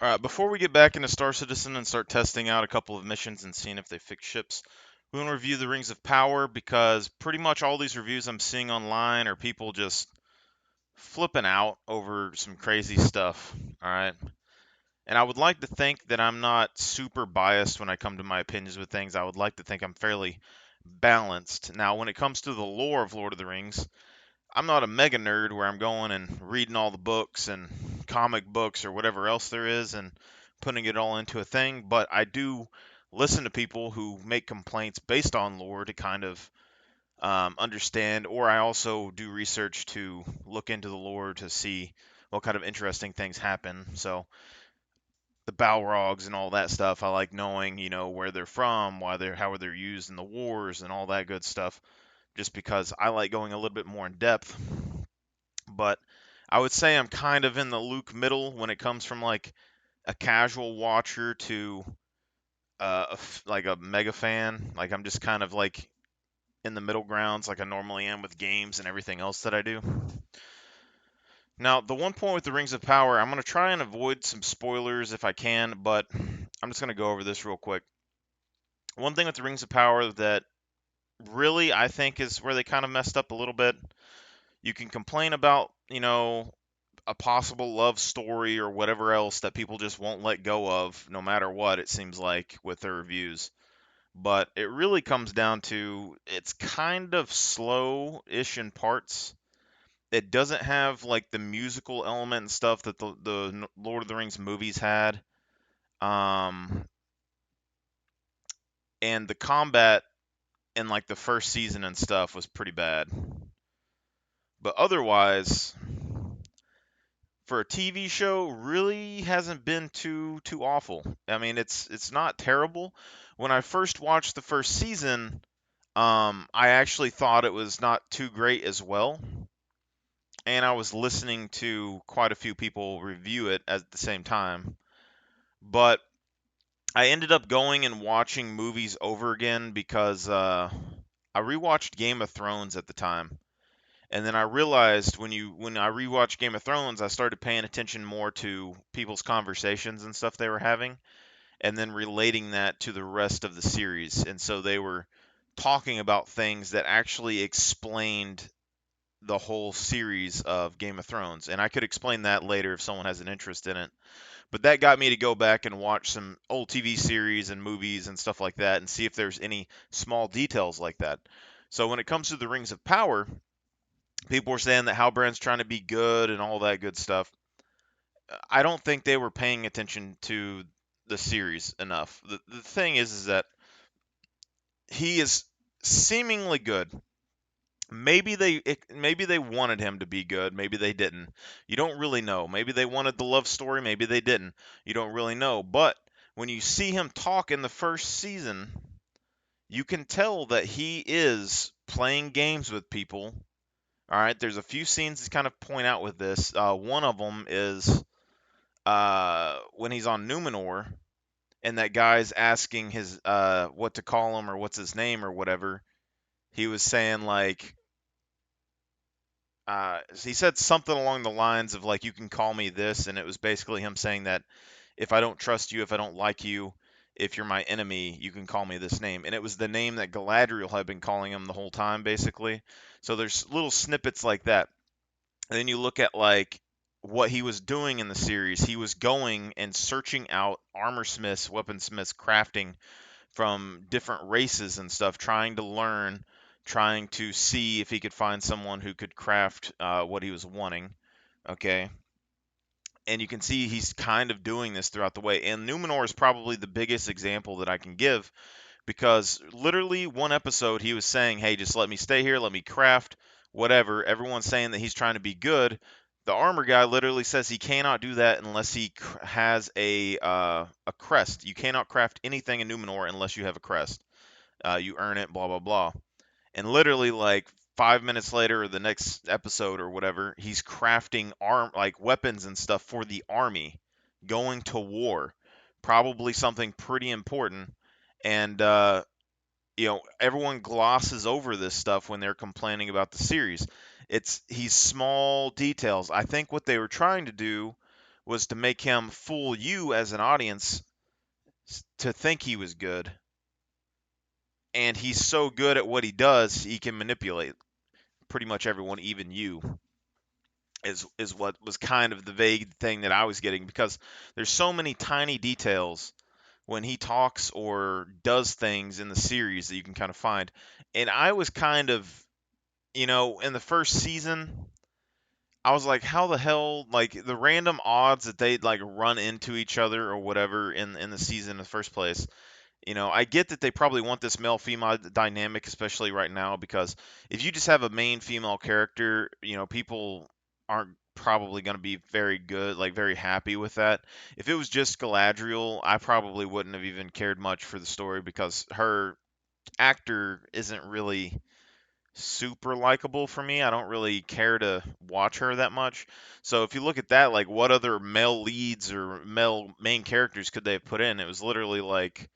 All right, before we get back into Star Citizen and start testing out a couple of missions and seeing if they fix ships, we want to review the Rings of Power because pretty much all these reviews I'm seeing online are people just flipping out over some crazy stuff. All right. And I would like to think that I'm not super biased when I come to my opinions with things. I would like to think I'm fairly balanced. Now, when it comes to the lore of Lord of the Rings, I'm not a mega nerd where I'm going and reading all the books and comic books or whatever else there is and putting it all into a thing, but I do listen to people who make complaints based on lore to kind of understand, or I also do research to look into the lore to see what kind of interesting things happen. So the Balrogs and all that stuff, I like knowing, where they're from, why they're how they're used in the wars and all that good stuff, just because I like going a little bit more in depth. But I would say I'm kind of in the Luke middle when it comes from like a casual watcher to like a mega fan. Like I'm just kind of like in the middle grounds, like I normally am with games and everything else that I do. Now, the one point with the Rings of Power, I'm going to try and avoid some spoilers if I can, but I'm just going to go over this real quick. One thing with the Rings of Power that really I think is where they kind of messed up a little bit. You can complain about, a possible love story or whatever else that people just won't let go of no matter what, it seems like, with their reviews. But it really comes down to it's kind of slow-ish in parts. It doesn't have like the musical element and stuff that the Lord of the Rings movies had. Um, and the combat in like the first season and stuff was pretty bad. But otherwise, for a TV show, really hasn't been too awful. I mean, it's not terrible. When I first watched the first season, I actually thought it was not too great as well, and I was listening to quite a few people review it at the same time. But I ended up going and watching movies over again because I rewatched Game of Thrones at the time. And then I realized when I rewatched Game of Thrones, I started paying attention more to people's conversations and stuff they were having, and then relating that to the rest of the series. And so they were talking about things that actually explained the whole series of Game of Thrones. And I could explain that later if someone has an interest in it. But that got me to go back and watch some old TV series and movies and stuff like that and see if there's any small details like that. So when it comes to the Rings of Power, people were saying that Halbrand's trying to be good and all that good stuff. I don't think they were paying attention to the series enough. The thing is that he is seemingly good. Maybe they wanted him to be good, maybe they didn't. You don't really know. Maybe they wanted the love story, maybe they didn't. You don't really know. But when you see him talk in the first season, you can tell that he is playing games with people. All right, there's a few scenes that kind of point out with this. One of them is when he's on Numenor, and that guy's asking his what to call him or what's his name or whatever. He was saying like he said something along the lines of like you can call me this, and it was basically him saying that if I don't trust you, if I don't like you, if you're my enemy, you can call me this name. And it was the name that Galadriel had been calling him the whole time, basically. So there's little snippets like that. And then you look at like what he was doing in the series. He was going and searching out armor smiths, weaponsmiths, crafting from different races and stuff, trying to learn, trying to see if he could find someone who could craft what he was wanting. Okay. And you can see he's kind of doing this throughout the way. And Numenor is probably the biggest example that I can give because literally one episode he was saying, "Hey, just let me stay here, let me craft whatever." Everyone's saying that he's trying to be good. The armor guy literally says he cannot do that unless he has a crest. You cannot craft anything in Numenor unless you have a crest. You earn it, blah blah blah. And literally like 5 minutes later, or the next episode or whatever, he's crafting like weapons and stuff for the army, going to war, probably something pretty important. And everyone glosses over this stuff when they're complaining about the series. It's he's small details. I think what they were trying to do was to make him fool you as an audience to think he was good. And he's so good at what he does, he can manipulate pretty much everyone, even you. Is what was kind of the vague thing that I was getting, because there's so many tiny details when he talks or does things in the series that you can kind of find. And I was kind of, in the first season, I was like, how the hell, like the random odds that they'd like run into each other or whatever in the season in the first place. I get that they probably want this male female dynamic, especially right now, because if you just have a main female character, people aren't probably going to be very good, like very happy with that. If it was just Galadriel, I probably wouldn't have even cared much for the story, because her actor isn't really super likable for me. I don't really care to watch her that much. So if you look at that, like what other male leads or male main characters could they have put in? It was literally like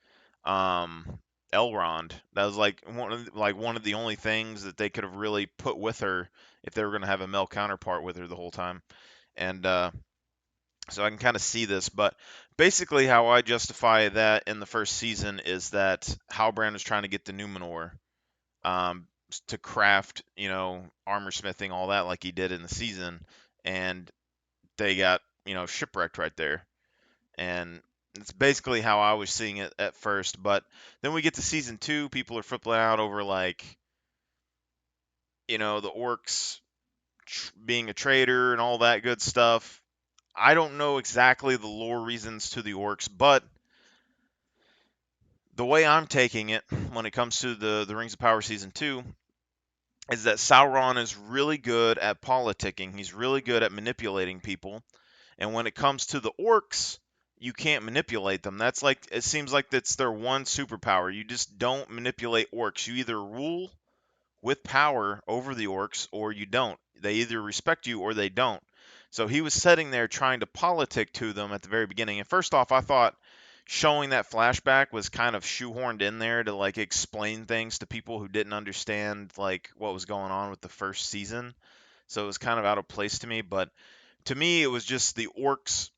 um Elrond. That was like one of the only things that they could have really put with her if they were going to have a male counterpart with her the whole time. And so I can kind of see this, but basically how I justify that in the first season is that Halbrand was trying to get the Numenor, um, to craft, armor smithing, all that, like he did in the season, and they got, shipwrecked right there. And it's basically how I was seeing it at first. But then we get to season two, people are flipping out over like, the orcs being a traitor and all that good stuff. I don't know exactly the lore reasons to the orcs, but the way I'm taking it when it comes to the Rings of Power season two is that Sauron is really good at politicking. He's really good at manipulating people. And when it comes to the orcs, you can't manipulate them. That's like, it seems like that's their one superpower. You just don't manipulate orcs. You either rule with power over the orcs or you don't. They either respect you or they don't. So he was sitting there trying to politic to them at the very beginning. And first off, I thought showing that flashback was kind of shoehorned in there to like explain things to people who didn't understand like what was going on with the first season. So it was kind of out of place to me, but to me it was just the orcs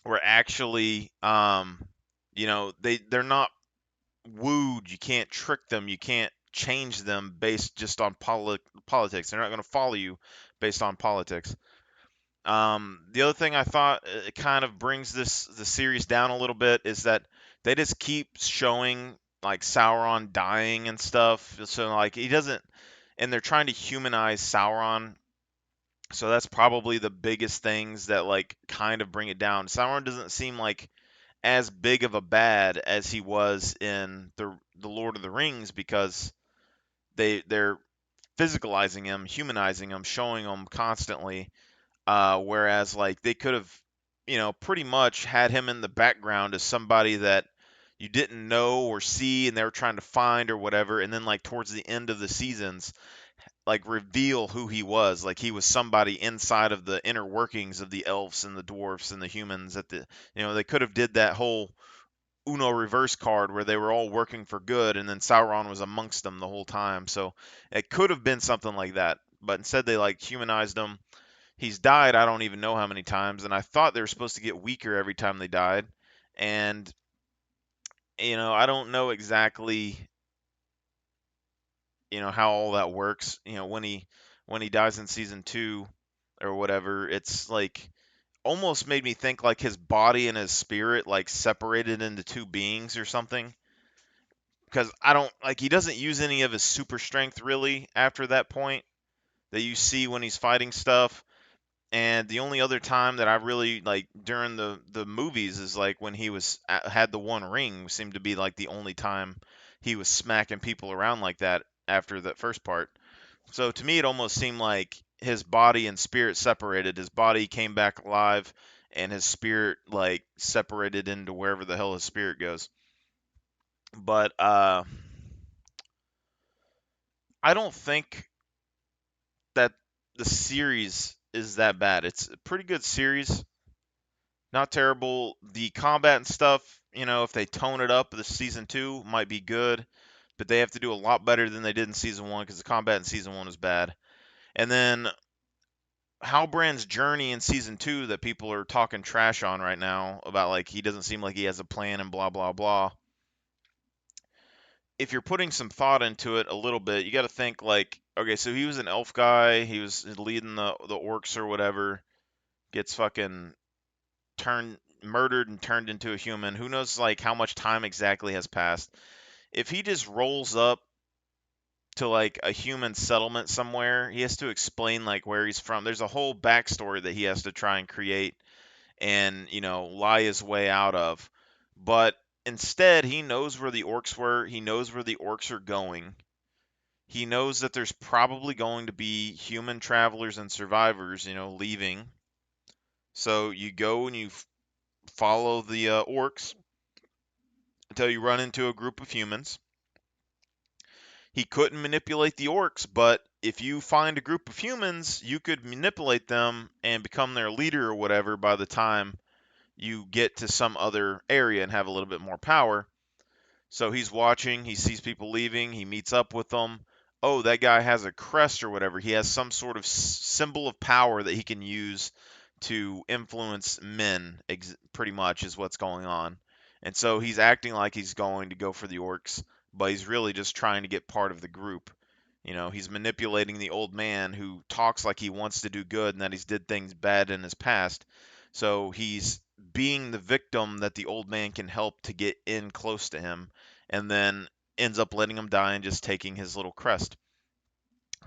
were actually they're not wooed. You can't trick them. You can't change them based just on politics. They're not going to follow you based on politics. The other thing I thought it kind of brings the series down a little bit is that they just keep showing like Sauron dying and stuff. So like he doesn't, and they're trying to humanize Sauron. So that's probably the biggest things that like kind of bring it down. Sauron doesn't seem like as big of a bad as he was in the Lord of the Rings, because they're physicalizing him, humanizing him, showing him constantly. Whereas like they could have, pretty much had him in the background as somebody that you didn't know or see and they were trying to find or whatever, and then like towards the end of the seasons like reveal who he was, like he was somebody inside of the inner workings of the elves and the dwarfs and the humans. They could have did that whole Uno reverse card where they were all working for good and then Sauron was amongst them the whole time. So it could have been something like that, but instead they like humanized him. He's died I don't even know how many times, and I thought they were supposed to get weaker every time they died. And I don't know exactly how all that works. When he dies in season 2 or whatever, it's like almost made me think like his body and his spirit like separated into two beings or something, because I don't like he doesn't use any of his super strength really after that point that you see when he's fighting stuff. And the only other time that I really like during the movies is like when he had the One Ring, seemed to be like the only time he was smacking people around like that after that first part. So to me, it almost seemed like his body and spirit separated. His body came back alive, and his spirit like separated into wherever the hell his spirit goes. But I don't think that the series is that bad. It's a pretty good series, not terrible. The combat and stuff, if they tone it up, the season two might be good, but they have to do a lot better than they did in season one because the combat in season one was bad. And then Halbrand's journey in season 2 that people are talking trash on right now about, like, he doesn't seem like he has a plan and blah blah blah. If you're putting some thought into it a little bit, you got to think like, okay, so he was an elf guy, he was leading the orcs or whatever, gets fucking turned murdered and turned into a human. Who knows like how much time exactly has passed? If he just rolls up to like a human settlement somewhere, he has to explain like where he's from. There's a whole backstory that he has to try and create and, lie his way out of. But instead, he knows where the orcs were. He knows where the orcs are going. He knows that there's probably going to be human travelers and survivors, leaving. So you go and you follow the orcs until you run into a group of humans. He couldn't manipulate the orcs, but if you find a group of humans, you could manipulate them and become their leader or whatever by the time you get to some other area and have a little bit more power. So he's watching, he sees people leaving, he meets up with them. Oh, that guy has a crest or whatever. He has some sort of symbol of power that he can use to influence men, pretty much, is what's going on. And so he's acting like he's going to go for the orcs, but he's really just trying to get part of the group. He's manipulating the old man who talks like he wants to do good and that he's did things bad in his past. So he's being the victim that the old man can help to get in close to him, and then ends up letting him die and just taking his little crest.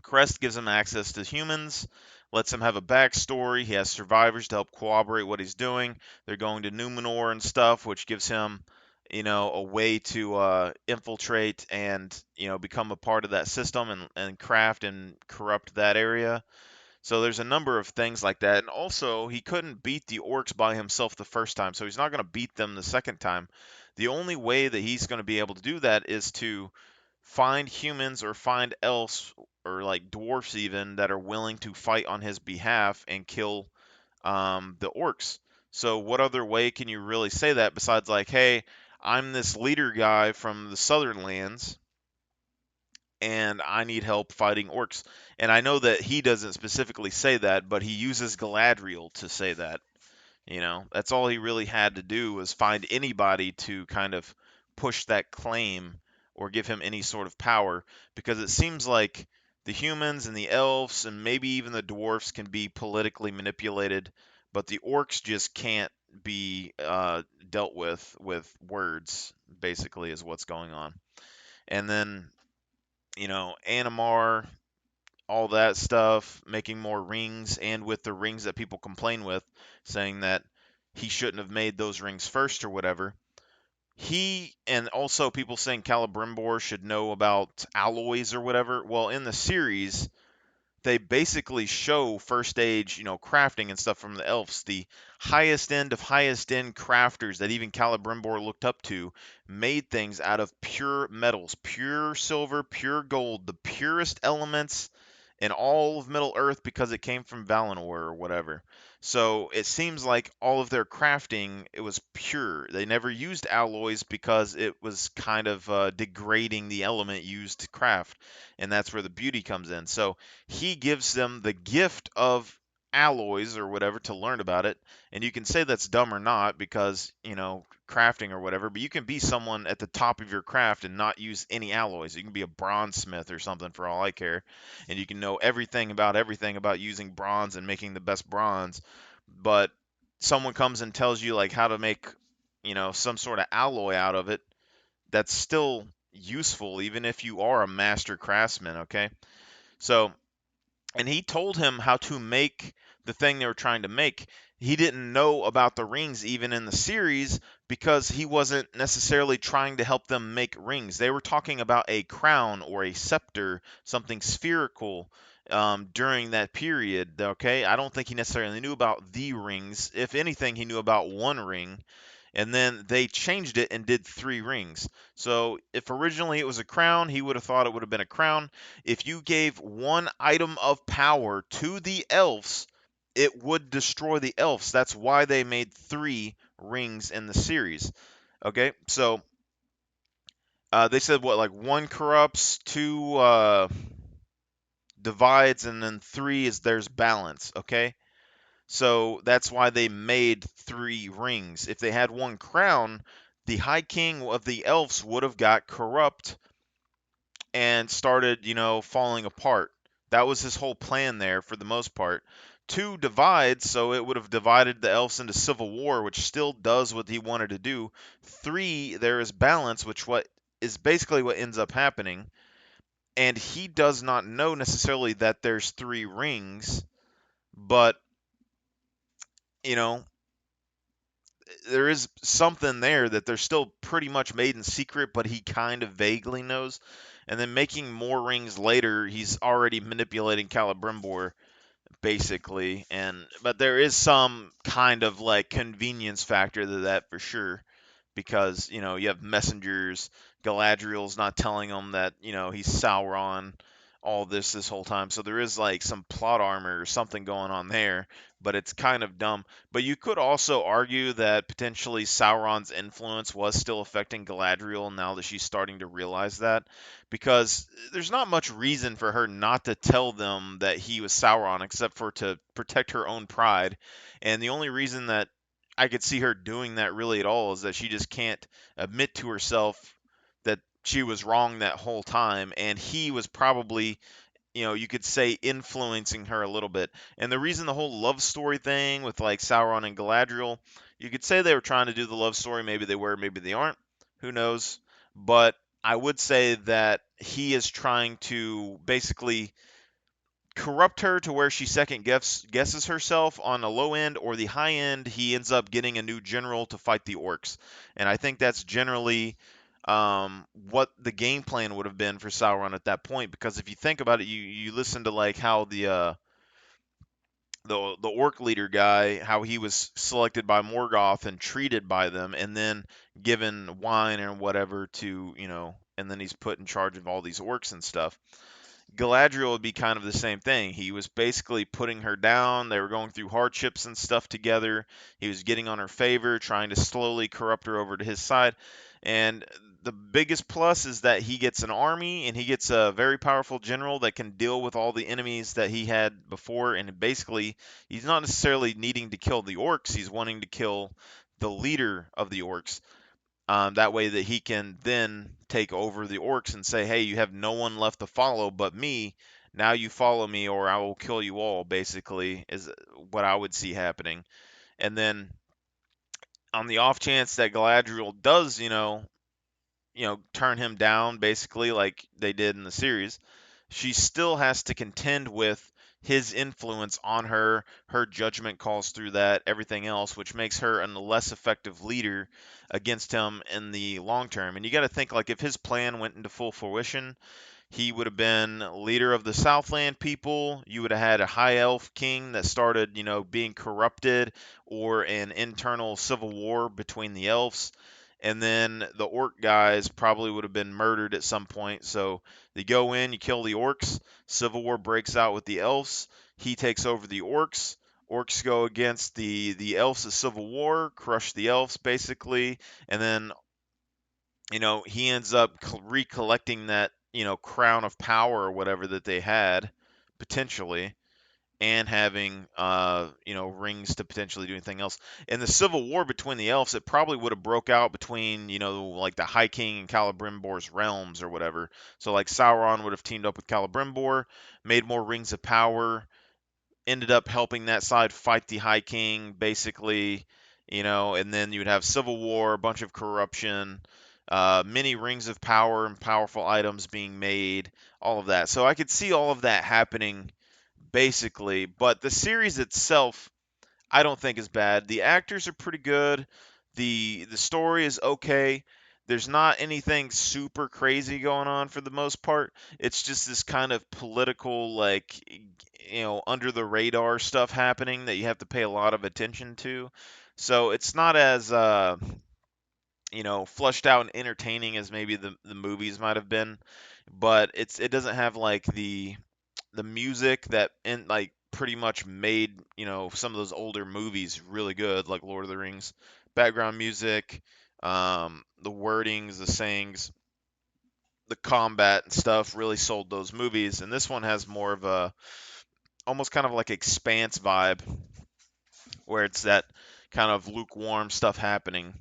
Crest gives him access to humans, lets him have a backstory. He has survivors to help corroborate what he's doing. They're going to Numenor and stuff, which gives him, a way to infiltrate and, become a part of that system and craft and corrupt that area. So there's a number of things like that. And also, he couldn't beat the orcs by himself the first time, so he's not going to beat them the second time. The only way that he's going to be able to do that is to find humans or find elves or like dwarfs even that are willing to fight on his behalf and kill the orcs. So what other way can you really say that besides like, hey, I'm this leader guy from the southern lands and I need help fighting orcs. And I know that he doesn't specifically say that, but he uses Galadriel to say that. That's all he really had to do was find anybody to kind of push that claim or give him any sort of power, because it seems like the humans and the elves and maybe even the dwarfs can be politically manipulated, but the orcs just can't be dealt with words. Basically, is what's going on. And then Animar, all that stuff, making more rings, and with the rings that people complain with, saying that he shouldn't have made those rings first or whatever. He and also people saying Celebrimbor should know about alloys or whatever. Well, in the series, they basically show first age, crafting and stuff from the elves. The highest end of highest end crafters that even Celebrimbor looked up to made things out of pure metals, pure silver, pure gold, the purest elements in all of Middle Earth because it came from Valinor or whatever. So it seems like all of their crafting, it was pure. They never used alloys because it was kind of degrading the element used to craft, and that's where the beauty comes in. So he gives them the gift of alloys or whatever to learn about it, and you can say that's dumb or not because crafting or whatever, but you can be someone at the top of your craft and not use any alloys. You can be a bronze smith or something for all I care, and you can know everything about using bronze and making the best bronze, but someone comes and tells you like how to make some sort of alloy out of it, that's still useful even if you are a master craftsman. Okay, so and he told him how to make the thing they were trying to make. He didn't know about the rings even in the series because he wasn't necessarily trying to help them make rings. They were talking about a crown or a scepter, something spherical, during that period. Okay, I don't think he necessarily knew about the rings. If anything, he knew about one ring, and then they changed it and did three rings. So if originally it was a crown, he would have thought it would have been a crown. If you gave one item of power to the elves, it would destroy the elves. That's why they made three rings in the series. Okay, so they said what, like one corrupts, two divides, and then 3 is there's balance, okay? So that's why they made 3 rings. If they had one crown, the High King of the elves would have got corrupt and started, falling apart. That was his whole plan there for the most part. 2 divides, so it would have divided the elves into civil war, which still does what he wanted to do. 3, there is balance, which what is basically what ends up happening. And he does not know necessarily that there's 3 rings, but you know, there is something there that they're still pretty much made in secret, but he kind of vaguely knows. And then making more rings later, he's already manipulating Celebrimbor basically. And but there is some kind of like convenience factor to that for sure, because you have messengers. Galadriel's not telling him that he's Sauron. All this whole time, so there is like some plot armor or something going on there, but it's kind of dumb. But you could also argue that potentially Sauron's influence was still affecting Galadriel now that she's starting to realize that, because there's not much reason for her not to tell them that he was Sauron except for to protect her own pride. And the only reason that I could see her doing that really at all is that she just can't admit to herself that she was wrong that whole time, and he was probably, you could say influencing her a little bit. And the reason the whole love story thing with like Sauron and Galadriel, you could say they were trying to do the love story. Maybe they were, maybe they aren't. Who knows? But I would say that he is trying to basically corrupt her to where she guesses herself on the low end, or the high end he ends up getting a new general to fight the orcs. And I think that's generally what the game plan would have been for Sauron at that point, because if you think about it, you listen to like how the orc leader guy, how he was selected by Morgoth and treated by them, and then given wine and whatever to, and then he's put in charge of all these orcs and stuff. Galadriel would be kind of the same thing. He was basically putting her down. They were going through hardships and stuff together. He was getting on her favor, trying to slowly corrupt her over to his side. And the biggest plus is that he gets an army and he gets a very powerful general that can deal with all the enemies that he had before. And basically, he's not necessarily needing to kill the orcs, he's wanting to kill the leader of the orcs. That way that he can then take over the orcs and say, hey, you have no one left to follow but me. Now you follow me or I will kill you all, basically, is what I would see happening. And then on the off chance that Galadriel does, turn him down, basically, like they did in the series, she still has to contend with his influence on her, her judgment calls through that, everything else, which makes her a less effective leader against him in the long term. And you got to think, like, if his plan went into full fruition, he would have been leader of the Southland people. You would have had a high elf king that started, being corrupted, or an internal civil war between the elves. And then the orc guys probably would have been murdered at some point. So they go in, you kill the orcs. Civil war breaks out with the elves. He takes over the orcs. Orcs go against the elves of civil war, crush the elves basically, and then he ends up recollecting that, crown of power or whatever that they had, potentially, and having, rings to potentially do anything else. In the civil war between the elves, it probably would have broke out between, like the High King and Celebrimbor's realms or whatever. So, like, Sauron would have teamed up with Celebrimbor, made more rings of power, ended up helping that side fight the High King, basically, and then you would have civil war, a bunch of corruption, many rings of power and powerful items being made, all of that. So I could see all of that happening, basically. But the series itself, I don't think is bad. The actors are pretty good. The story is okay. There's not anything super crazy going on for the most part. It's just this kind of political, like, under the radar stuff happening that you have to pay a lot of attention to. So it's not as flushed out and entertaining as maybe the movies might have been, but it doesn't have like the music that like pretty much made some of those older movies really good, like Lord of the Rings. Background music, the wordings, the sayings, the combat and stuff really sold those movies, and this one has more of a almost kind of like Expanse vibe, where it's that kind of lukewarm stuff happening.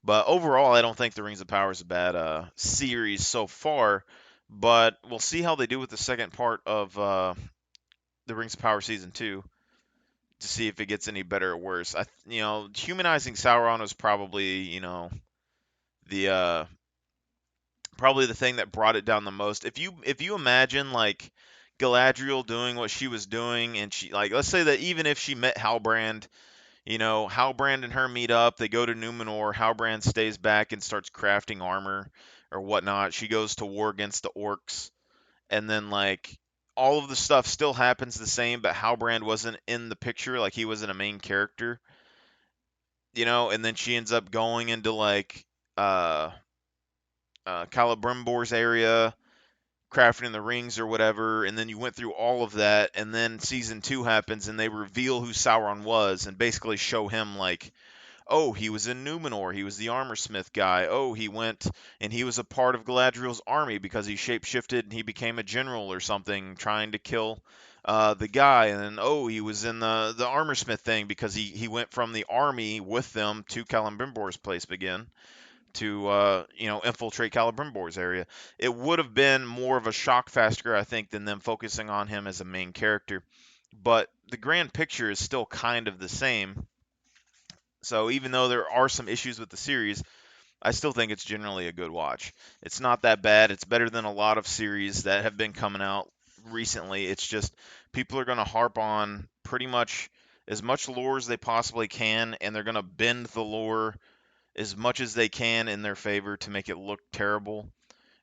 But overall, I don't think the Rings of Power is a bad series so far. But we'll see how they do with the second part of the Rings of Power season two to see if it gets any better or worse. Humanizing Sauron was probably the probably the thing that brought it down the most. If you imagine like Galadriel doing what she was doing, and she like let's say that even if she met Halbrand, Halbrand and her meet up, they go to Numenor, Halbrand stays back and starts crafting armor or whatnot. She goes to war against the orcs, and then like all of the stuff still happens the same, but Halbrand wasn't in the picture, like he wasn't a main character, and then she ends up going into like uh Celebrimbor's area, crafting the rings or whatever, and then you went through all of that, and then season two happens, and they reveal who Sauron was, and basically show him like, oh, he was in Numenor, he was the armor smith guy. Oh, he went and he was a part of Galadriel's army because he shapeshifted and he became a general or something, trying to kill the guy. And then he was in the armor smith thing because he went from the army with them to Celebrimbor's place again to infiltrate Celebrimbor's area. It would have been more of a shock factor, I think, than them focusing on him as a main character. But the grand picture is still kind of the same. So even though there are some issues with the series, I still think it's generally a good watch. It's not that bad. It's better than a lot of series that have been coming out recently. It's just people are going to harp on pretty much as much lore as they possibly can, and they're going to bend the lore as much as they can in their favor to make it look terrible.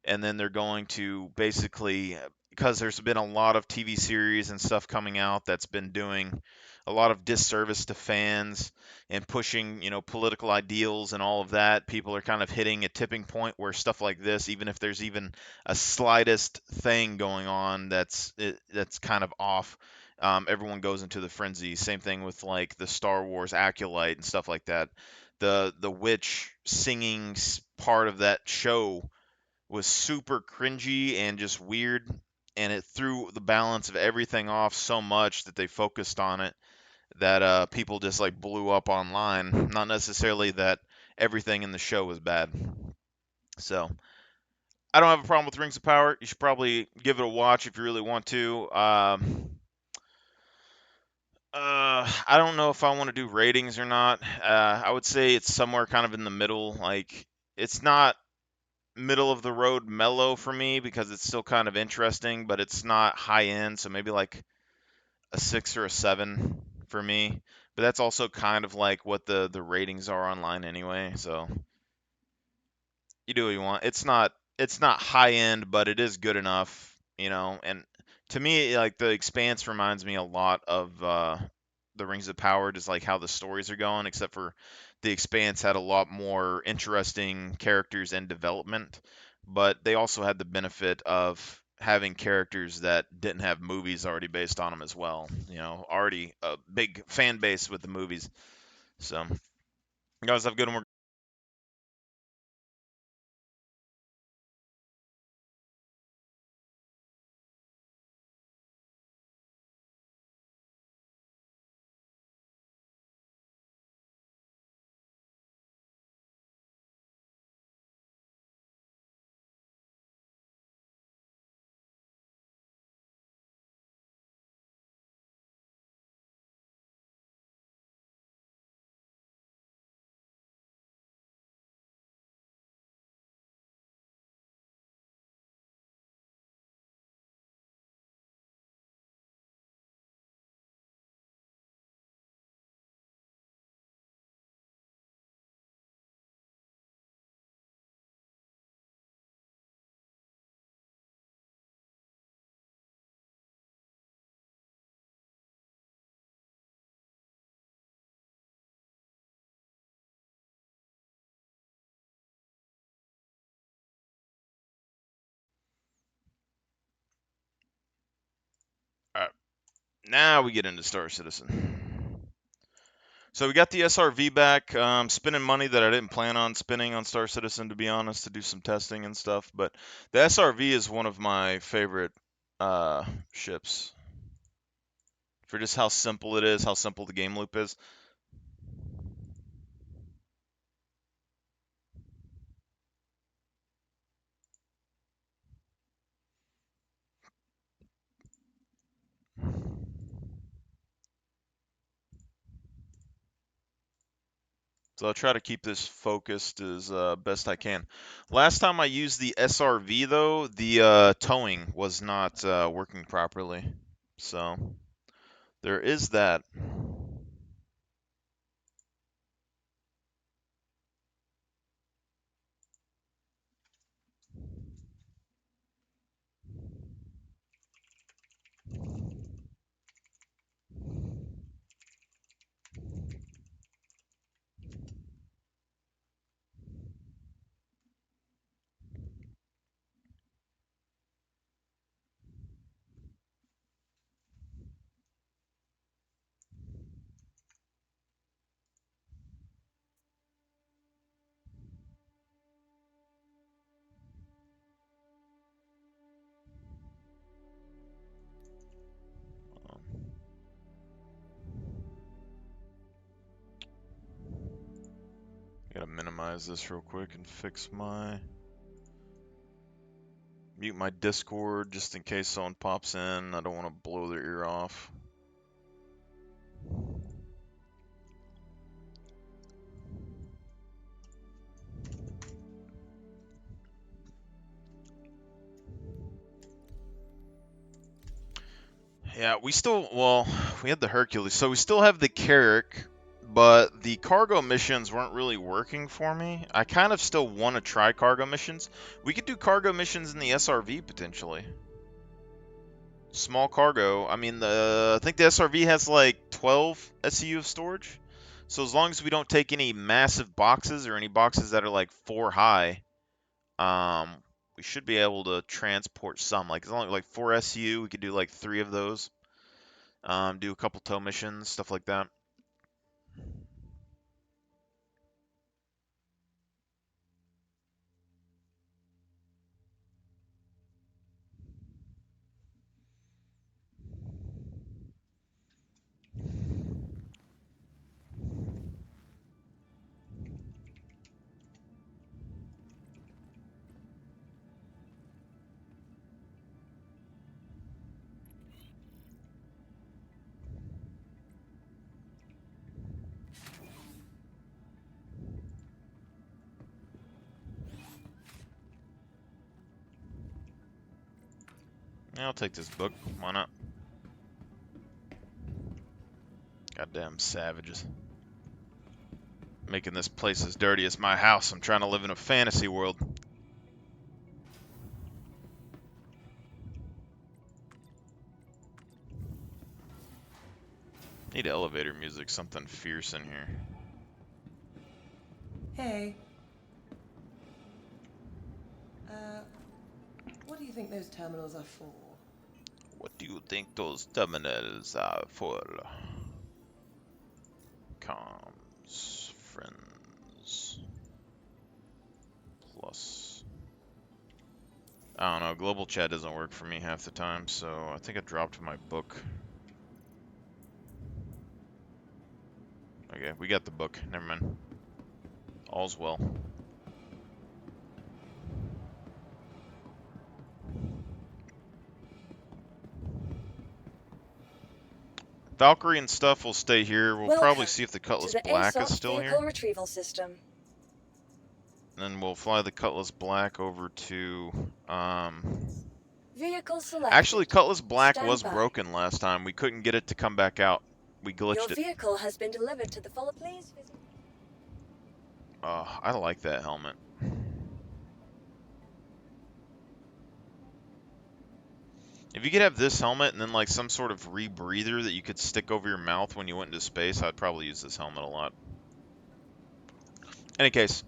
And then they're going to basically, because there's been a lot of TV series and stuff coming out that's been doing a lot of disservice to fans and pushing, political ideals and all of that. People are kind of hitting a tipping point where stuff like this, even if there's even a slightest thing going on that's kind of off, everyone goes into the frenzy. Same thing with like the Star Wars Acolyte and stuff like that. The witch singing part of that show was super cringy and just weird, and it threw the balance of everything off so much that they focused on it that people just like blew up online. Not necessarily that everything in the show was bad. So I don't have a problem with Rings of Power. You should probably give it a watch if you really want to. I don't know if I want to do ratings or not. I would say it's somewhere kind of in the middle. Like it's not middle of the road mellow for me because it's still kind of interesting, but it's not high end. So maybe like a 6 or a 7 for me. But that's also kind of like what the ratings are online anyway. So you do what you want. It's not high end, but it is good enough. And to me, like the Expanse reminds me a lot of the Rings of Power, just like how the stories are going. Except for the Expanse had a lot more interesting characters and development, but they also had the benefit of having characters that didn't have movies already based on them as well. Already a big fan base with the movies. So, you guys have a good one. All right, now we get into Star Citizen. So we got the SRV back. Spending money that I didn't plan on spending on Star Citizen, to be honest, to do some testing and stuff. But the SRV is one of my favorite ships for just how simple it is, how simple the game loop is. So I'll try to keep this focused as best I can. Last time I used the SRV though, the towing was not working properly. So there is that. Gotta minimize this real quick and fix my mute my Discord just in case someone pops in. I don't want to blow their ear off. Yeah, we had the Hercules, so we still have the Carrack, but the cargo missions weren't really working for me. I kind of still want to try cargo missions. We could do cargo missions in the SRV potentially. Small cargo. I mean, I think the SRV has like 12 SCU of storage. So as long as we don't take any massive boxes or any boxes that are like 4 high, um, we should be able to transport some. Like as long as like 4 SCU, we could do like 3 of those. Do a couple tow missions, stuff like that. Yeah, I'll take this book. Why not? Goddamn savages. Making this place as dirty as my house. I'm trying to live in a fantasy world. Need elevator music, something fierce in here. Hey. What do you think those terminals are for? What do you think those terminals are for? Comms, friends, plus. I don't know, global chat doesn't work for me half the time, so I think I dropped my book. Okay, we got the book. Never mind. All's well. Valkyrie and stuff will stay here. We'll probably see if the Cutlass Black is still here. Vehicle retrieval system. And then we'll fly the Cutlass Black over to, Vehicle selected. Actually, Cutlass Black Stand was by. broken last time. We couldn't get it to come back out. We Your glitched it. vehicle has been delivered to the follow. Please visit. I like that helmet. If you could have this helmet and then like some sort of rebreather that you could stick over your mouth when you went into space, I'd probably use this helmet a lot. Any case,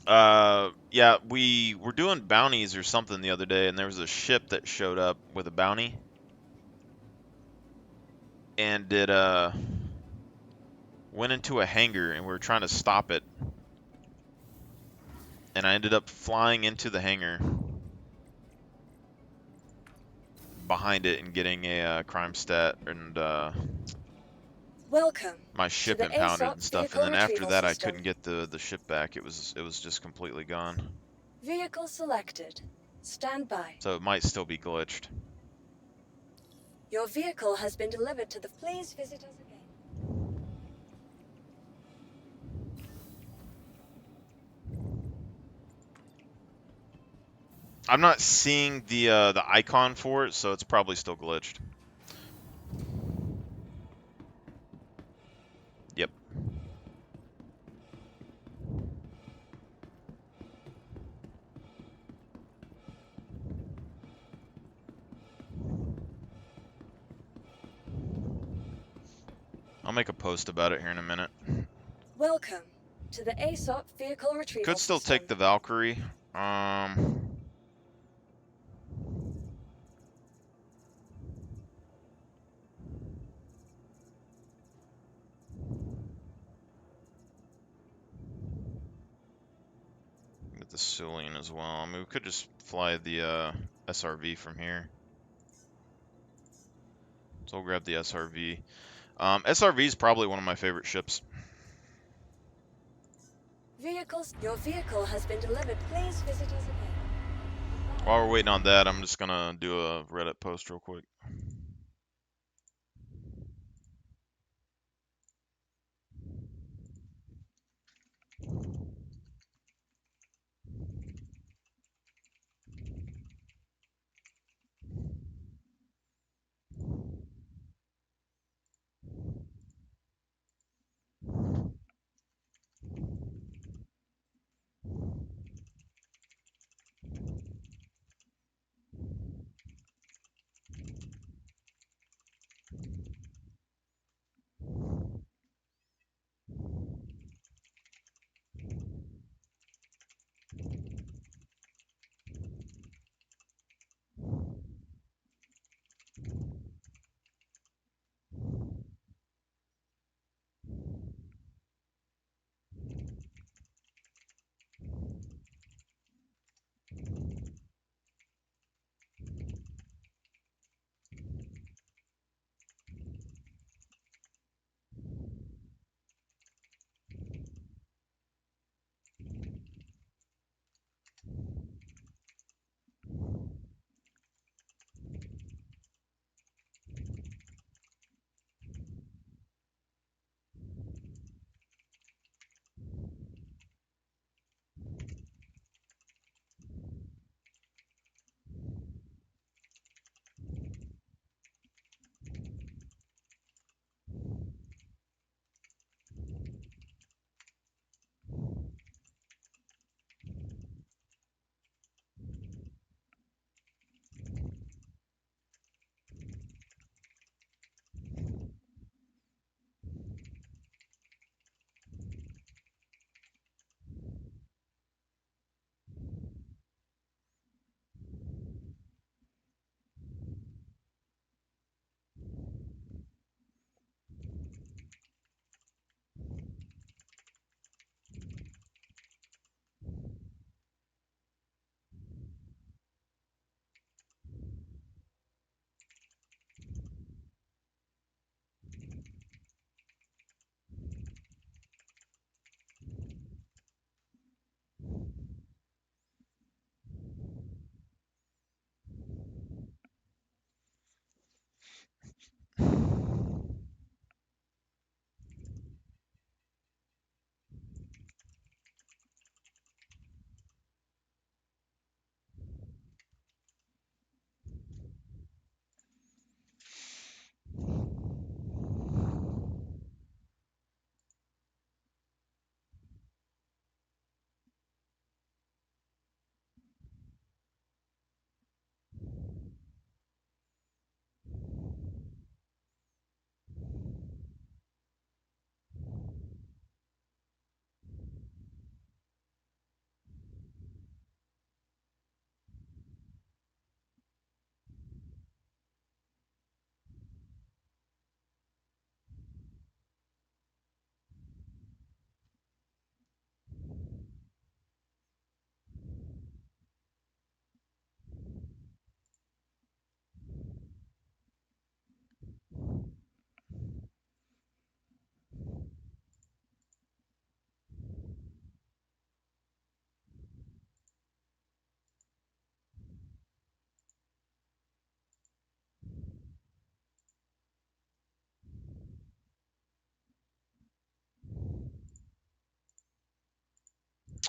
yeah, we were doing bounties or something the other day, and there was a ship that showed up with a bounty, and went into a hangar and we were trying to stop it. And I ended up flying into the hangar behind it and getting a crime stat and Welcome my to ship the impounded ASOP and stuff. vehicle And then after retrieval that, I system. couldn't get the ship back. It was just completely gone. Vehicle selected. Stand by. So it might still be glitched. Your vehicle has been delivered to the... Please visit us again. I'm not seeing the icon for it, so it's probably still glitched. Yep. I'll make a post about it here in a minute. Welcome to the ASOP vehicle retrieval Could still system. take the Valkyrie. Get the Sulian as well. I mean, we could just fly the SRV from here. So we'll grab the SRV. SRV is probably one of my favorite ships. Your vehicle has been delivered. Please visit us again. While we're waiting on that, I'm just gonna do a Reddit post real quick.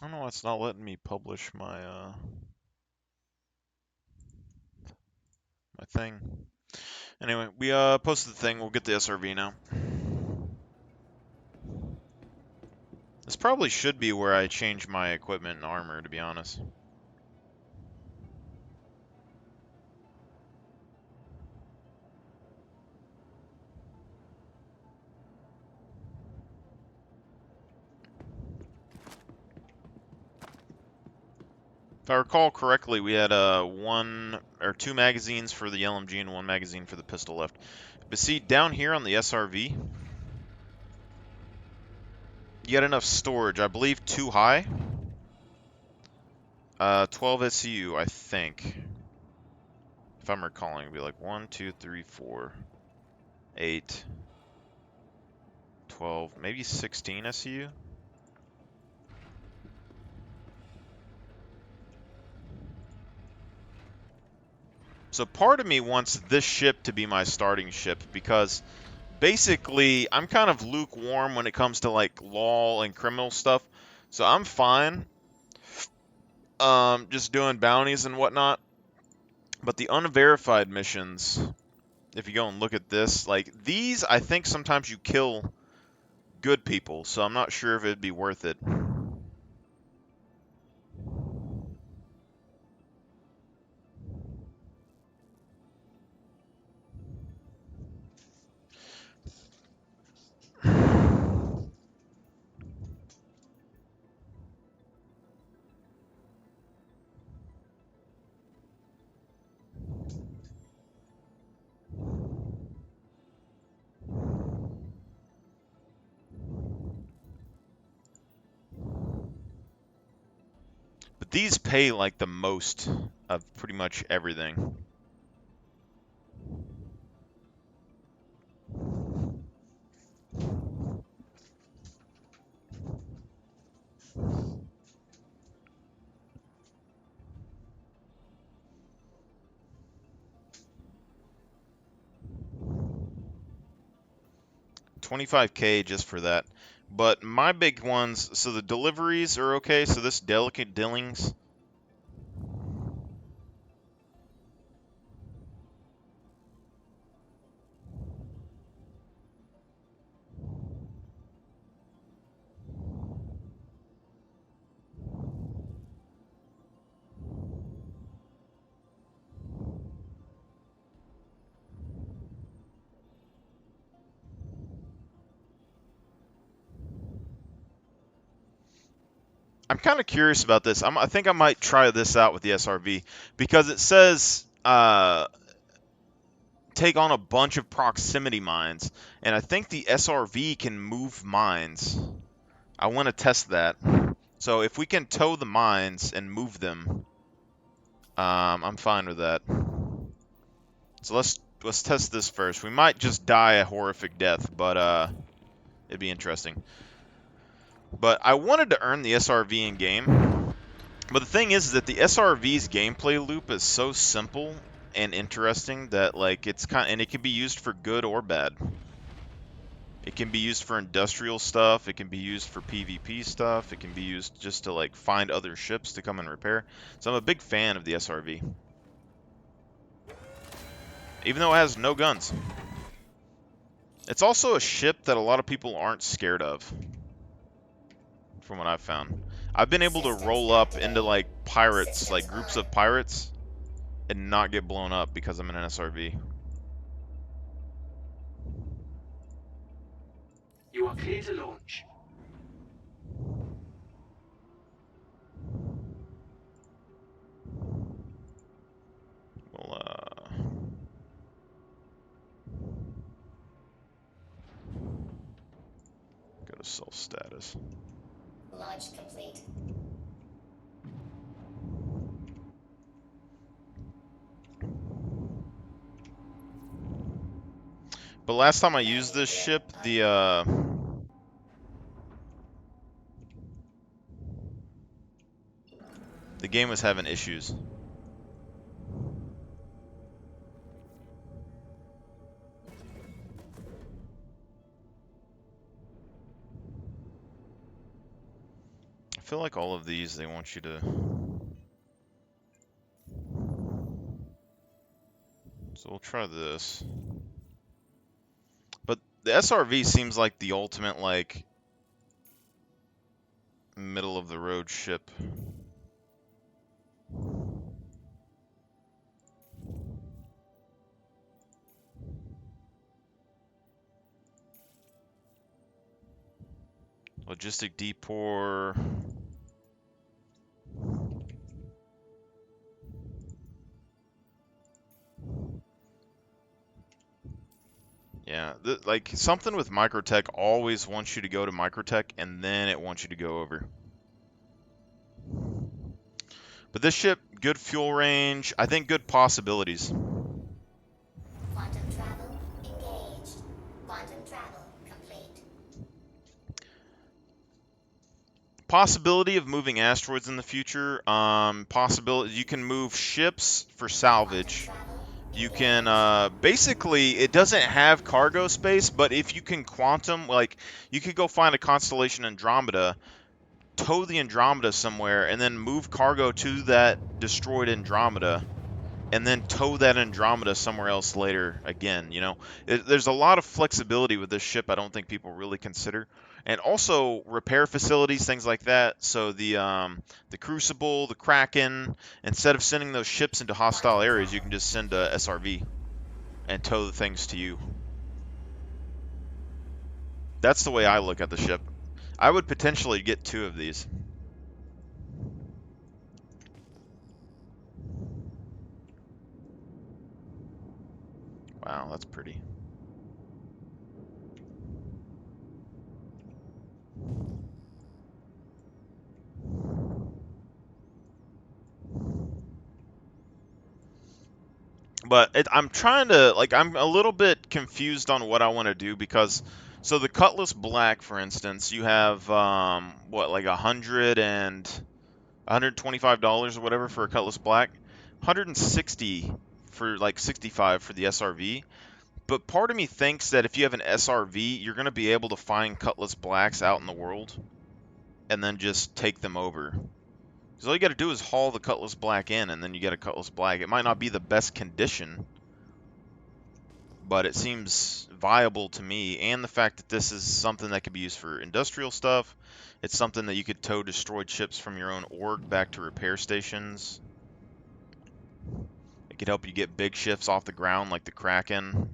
I don't know why it's not letting me publish my my thing. Anyway, we posted the thing. We'll get the SRV now. This probably should be where I change my equipment and armor, to be honest. If I recall correctly, we had one or two magazines for the LMG and one magazine for the pistol left. But see, down here on the SRV, you got enough storage. I believe too high. 12 SCU, I think. If I'm recalling, it'd be like 1, 2, 3, 4, 8, 12, maybe 16 SCU. So part of me wants this ship to be my starting ship because basically I'm kind of lukewarm when it comes to like law and criminal stuff. So I'm fine just doing bounties and whatnot. But the unverified missions, if you go and look at this, like these, I think sometimes you kill good people. So I'm not sure if it'd be worth it. But these pay like the most of pretty much everything. $25K just for that. But my big ones, so the deliveries are okay. So this Delicate Dillings, I'm kind of curious about this. I think I might try this out with the SRV because it says take on a bunch of proximity mines, and I think the SRV can move mines. I want to test that. So if we can tow the mines and move them, I'm fine with that. So let's test this first. We might just die a horrific death, but it'd be interesting. But I wanted to earn the SRV in game. But the thing is that the SRV's gameplay loop is so simple and interesting that like and it can be used for good or bad. It can be used for industrial stuff, it can be used for PvP stuff, it can be used just to like find other ships to come and repair. So I'm a big fan of the SRV. Even though it has no guns. It's also a ship that a lot of people aren't scared of. From what I've found. I've been able to roll up into like pirates, like groups of pirates, and not get blown up because I'm in an SRV. You are clear to launch. We'll go to self status. Launch complete. But last time I used this ship, the game was having issues. feel like all of these, they want you to... So we'll try this. But the SRV seems like the ultimate, like, middle of the road ship. Logistic depot. Yeah, like something with Microtech always wants you to go to Microtech and then it wants you to go over. But this ship, good fuel range, I think good possibilities. Quantum travel engaged. Quantum travel complete. Possibility of moving asteroids in the future. Possibility you can move ships for salvage. You can basically, it doesn't have cargo space, but if you can quantum, like you could go find a constellation Andromeda, tow the Andromeda somewhere, and then move cargo to that destroyed Andromeda, and then tow that Andromeda somewhere else later again. You know, there's a lot of flexibility with this ship I don't think people really consider. And also repair facilities, things like that. So the Crucible, the Kraken, instead of sending those ships into hostile areas, you can just send a SRV and tow the things to you. That's the way I look at the ship. I would potentially get 2 of these. Wow, that's pretty. But I'm trying to, like, I'm a little bit confused on what I want to do because, so the Cutlass Black, for instance, you have, what, like $125 or whatever for a Cutlass Black, 160 for, like, 65 for the SRV. But part of me thinks that if you have an SRV, you're going to be able to find Cutlass Blacks out in the world and then just take them over. Because all you got to do is haul the Cutlass Black in, and then you get a Cutlass Black. It might not be the best condition, but it seems viable to me. And the fact that this is something that could be used for industrial stuff. It's something that you could tow destroyed ships from your own org back to repair stations. It could help you get big ships off the ground like the Kraken.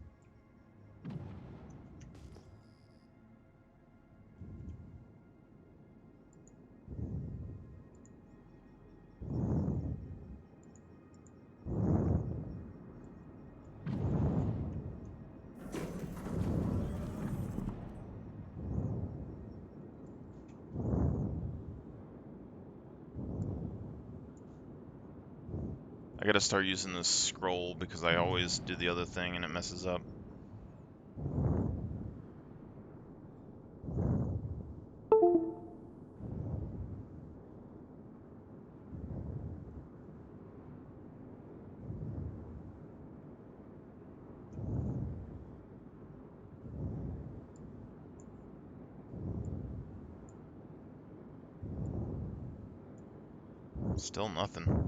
I gotta start using this scroll because I always do the other thing and it messes up. Still nothing.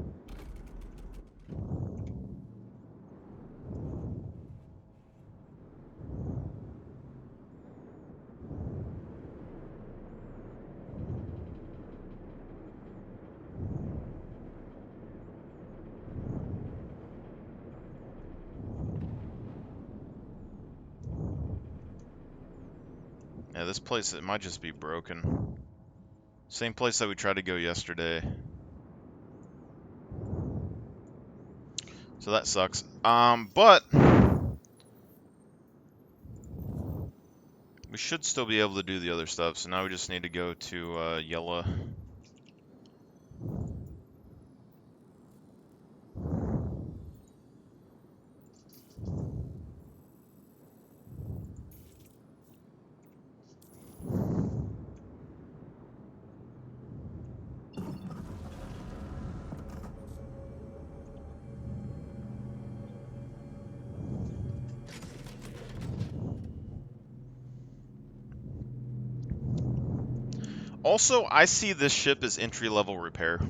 Yeah, this place, it might just be broken. Same place that we tried to go yesterday. So that sucks. But we should still be able to do the other stuff. So now we just need to go to Yella. Also, I see this ship as entry-level repair.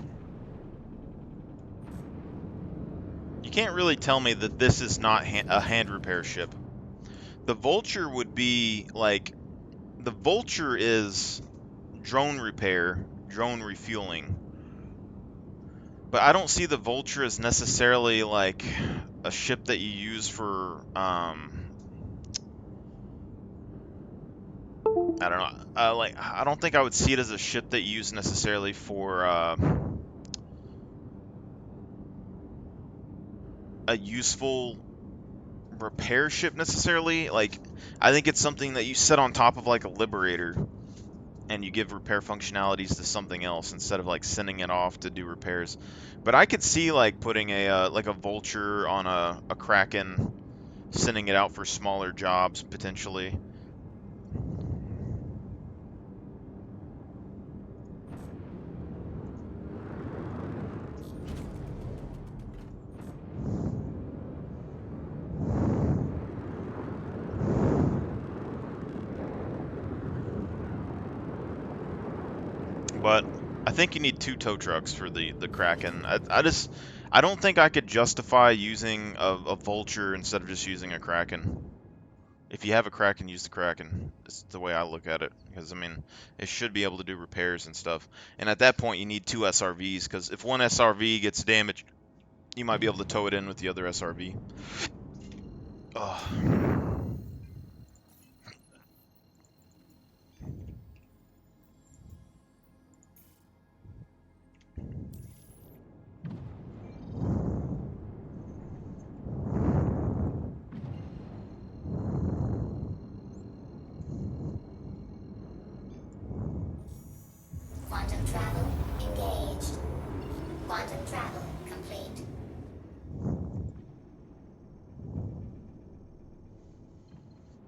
You can't really tell me that this is not a hand repair ship. The Vulture would be like, the Vulture is drone repair, drone refueling. But I don't see the Vulture as necessarily like a ship that you use for, I don't know, like, I don't think I would see it as a ship that you use necessarily for, a useful repair ship necessarily. Like, I think it's something that you set on top of like a Liberator, and you give repair functionalities to something else instead of like sending it off to do repairs. But I could see like putting a like a Vulture on a Kraken, sending it out for smaller jobs potentially. But I think you need 2 tow trucks for the Kraken. I don't think I could justify using a Vulture instead of just using a Kraken. If you have a Kraken, use the Kraken. It's the way I look at it. Because, I mean, it should be able to do repairs and stuff. And at that point, you need 2 SRVs. Because if one SRV gets damaged, you might be able to tow it in with the other SRV. Ugh. Quantum travel engaged. Quantum travel complete.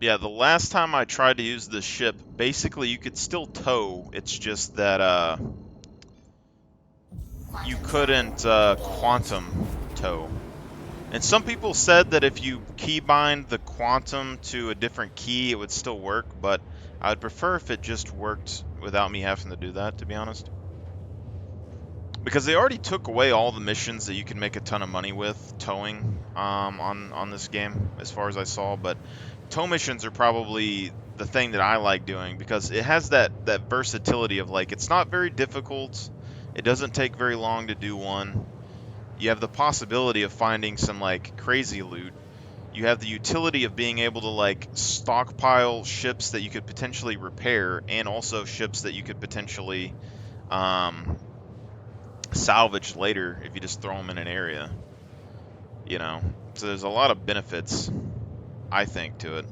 Yeah, the last time I tried to use this ship, basically you could still tow. It's just that, you couldn't quantum tow. And some people said that if you keybind the quantum to a different key, it would still work, but I would prefer if it just worked without me having to do that, to be honest. Because they already took away all the missions that you can make a ton of money with towing on this game, as far as I saw. But tow missions are probably the thing that I like doing because it has that versatility of like, it's not very difficult. It doesn't take very long to do one. You have the possibility of finding some like crazy loot. You have the utility of being able to like stockpile ships that you could potentially repair, and also ships that you could potentially salvage later if you just throw them in an area. You know, so there's a lot of benefits, I think, to it.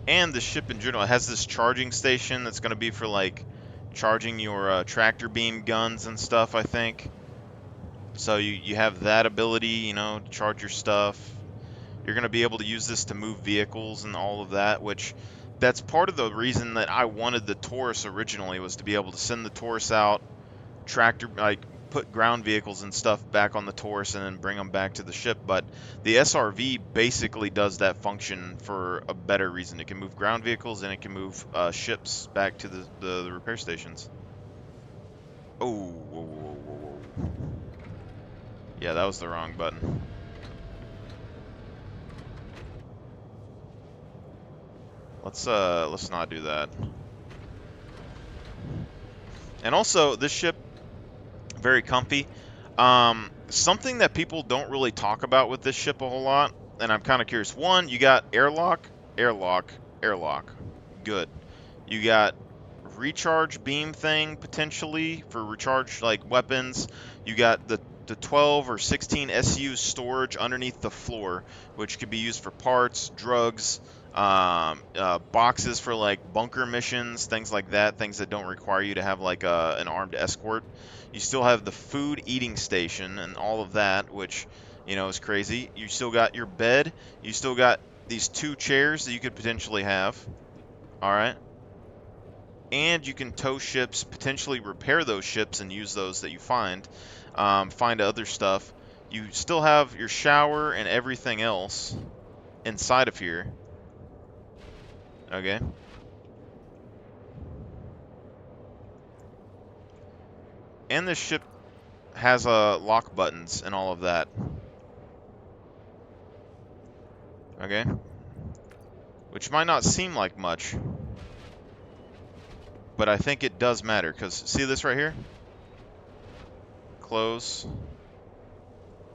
And the ship in general has this charging station that's going to be for like charging your tractor beam guns and stuff, I think. So you have that ability, you know, to charge your stuff. You're going to be able to use this to move vehicles and all of that, which that's part of the reason that I wanted the Taurus originally, was to be able to send the Taurus out, tractor, like put ground vehicles and stuff back on the Taurus and then bring them back to the ship. But the SRV basically does that function for a better reason. It can move ground vehicles and it can move ships back to the repair stations. Oh, whoa, whoa, whoa, whoa. Yeah, that was the wrong button. Let's not do that. And also, this ship, very comfy. Something that people don't really talk about with this ship a whole lot, and I'm kind of curious. One, you got airlock, airlock, airlock. Good. You got recharge beam thing potentially for recharge like weapons. You got the 12 or 16 SU storage underneath the floor, which could be used for parts, drugs, boxes for like bunker missions, things like that, things that don't require you to have like an armed escort. You still have the food eating station and all of that, which, you know, is crazy. You still got your bed. You still got these 2 chairs that you could potentially have. All right. and you can tow ships, potentially repair those ships and use those that you find, find other stuff. You still have your shower and everything else inside of here. Okay. And this ship has lock buttons and all of that. Okay. Which might not seem like much, but I think it does matter, because see this right here? Close.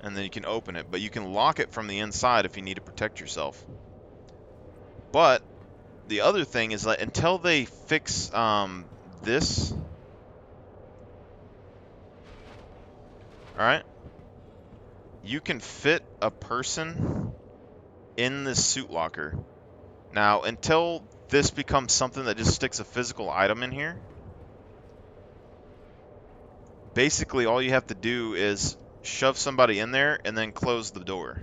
And then you can open it, but you can lock it from the inside if you need to protect yourself. But the other thing is that until they fix this, alright, you can fit a person in this suit locker. Now, until this becomes something that just sticks a physical item in here, basically all you have to do is shove somebody in there and then close the door.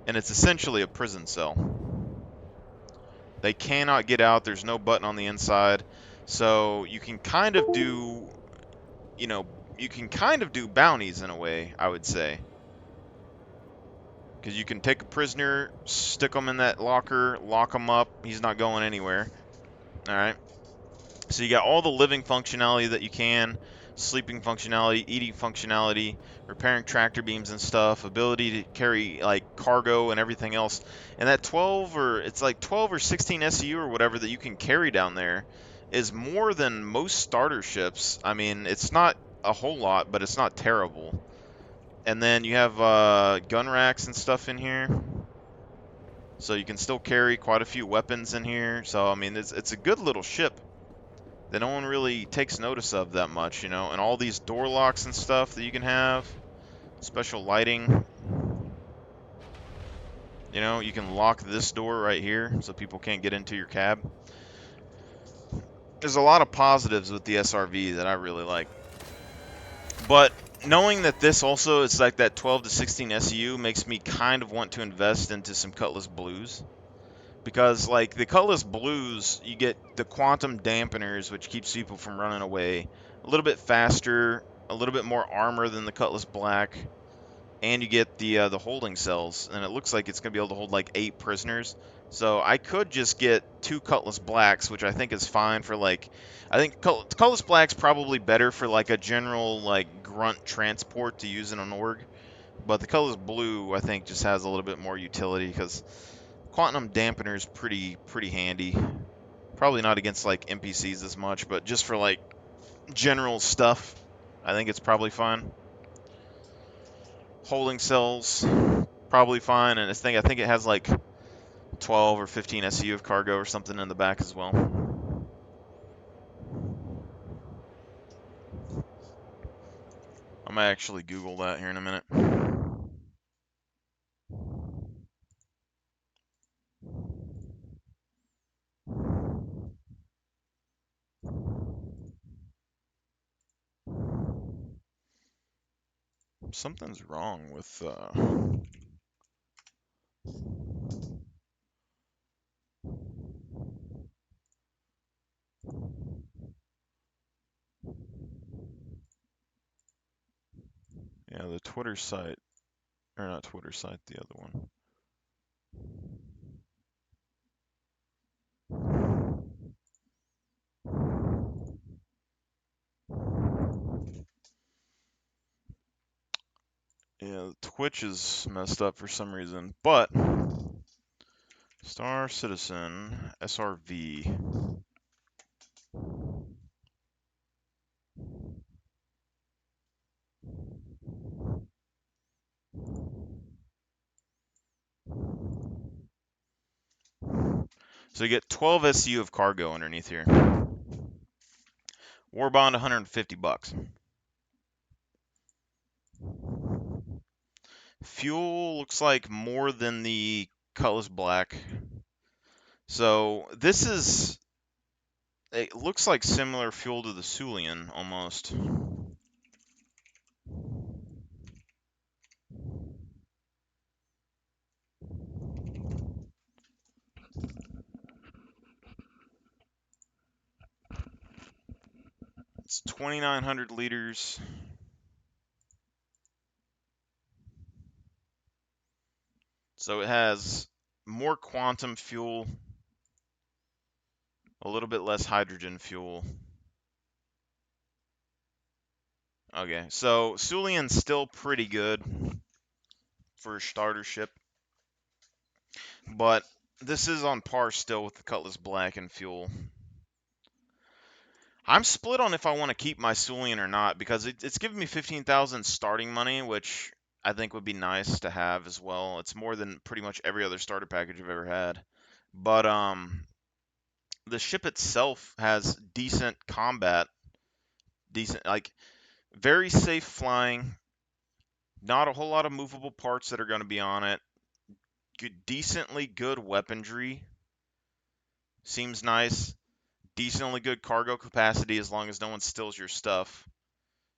And it's essentially a prison cell. They cannot get out. There's no button on the inside. So you can kind of do, you know, you can kind of do bounties in a way, I would say. Because you can take a prisoner, stick them in that locker, lock him up. He's not going anywhere. Alright. So you got all the living functionality that you can, sleeping functionality, eating functionality, repairing tractor beams and stuff, ability to carry like cargo and everything else. And that 12 or 16 SEU or whatever that you can carry down there is more than most starter ships. I mean, it's not a whole lot, but it's not terrible. And then you have gun racks and stuff in here. So you can still carry quite a few weapons in here. So, I mean, it's a good little ship that no one really takes notice of that much, you know, and all these door locks and stuff that you can have, special lighting, you know, you can lock this door right here so people can't get into your cab. There's a lot of positives with the SRV that I really like, but knowing that this also is like that 12 to 16 SEU makes me kind of want to invest into some Cutlass Blues. Because, like, the Cutlass Blues, you get the quantum dampeners, which keeps people from running away. A little bit faster, a little bit more armor than the Cutlass Black. And you get the holding cells. And it looks like it's going to be able to hold, like, 8 prisoners. So I could just get 2 Cutlass Blacks, which I think is fine for, like... I think Cutlass Black's probably better for, like, a general, like, grunt transport to use in an org. But the Cutlass Blue, I think, just has a little bit more utility, because... Quantum dampener is pretty handy. Probably not against like NPCs as much, but just for like general stuff, I think it's probably fine. Holding cells, probably fine, and I think it has like 12 or 15 SEU of cargo or something in the back as well. I might actually Google that here in a minute. Something's wrong with yeah, the Twitter site, or not Twitter site, the other one. Yeah, Twitch is messed up for some reason, but Star Citizen SRV. So you get 12 SU of cargo underneath here. War bond 150 bucks. Fuel looks like more than the Cutlass Black. So this is, it looks like similar fuel to the Sulian almost. It's 2,900 liters. So it has more quantum fuel, a little bit less hydrogen fuel. Okay, so Sulian's still pretty good for a starter ship, but this is on par still with the Cutlass Black in fuel. I'm split on if I want to keep my Sulian or not, because it's giving me 15,000 starting money, which I think would be nice to have as well. It's more than pretty much every other starter package I've ever had. But the ship itself has decent combat, decent, like, very safe flying, not a whole lot of movable parts that are going to be on it. Decently good weaponry, seems nice. Decently good cargo capacity as long as no one steals your stuff.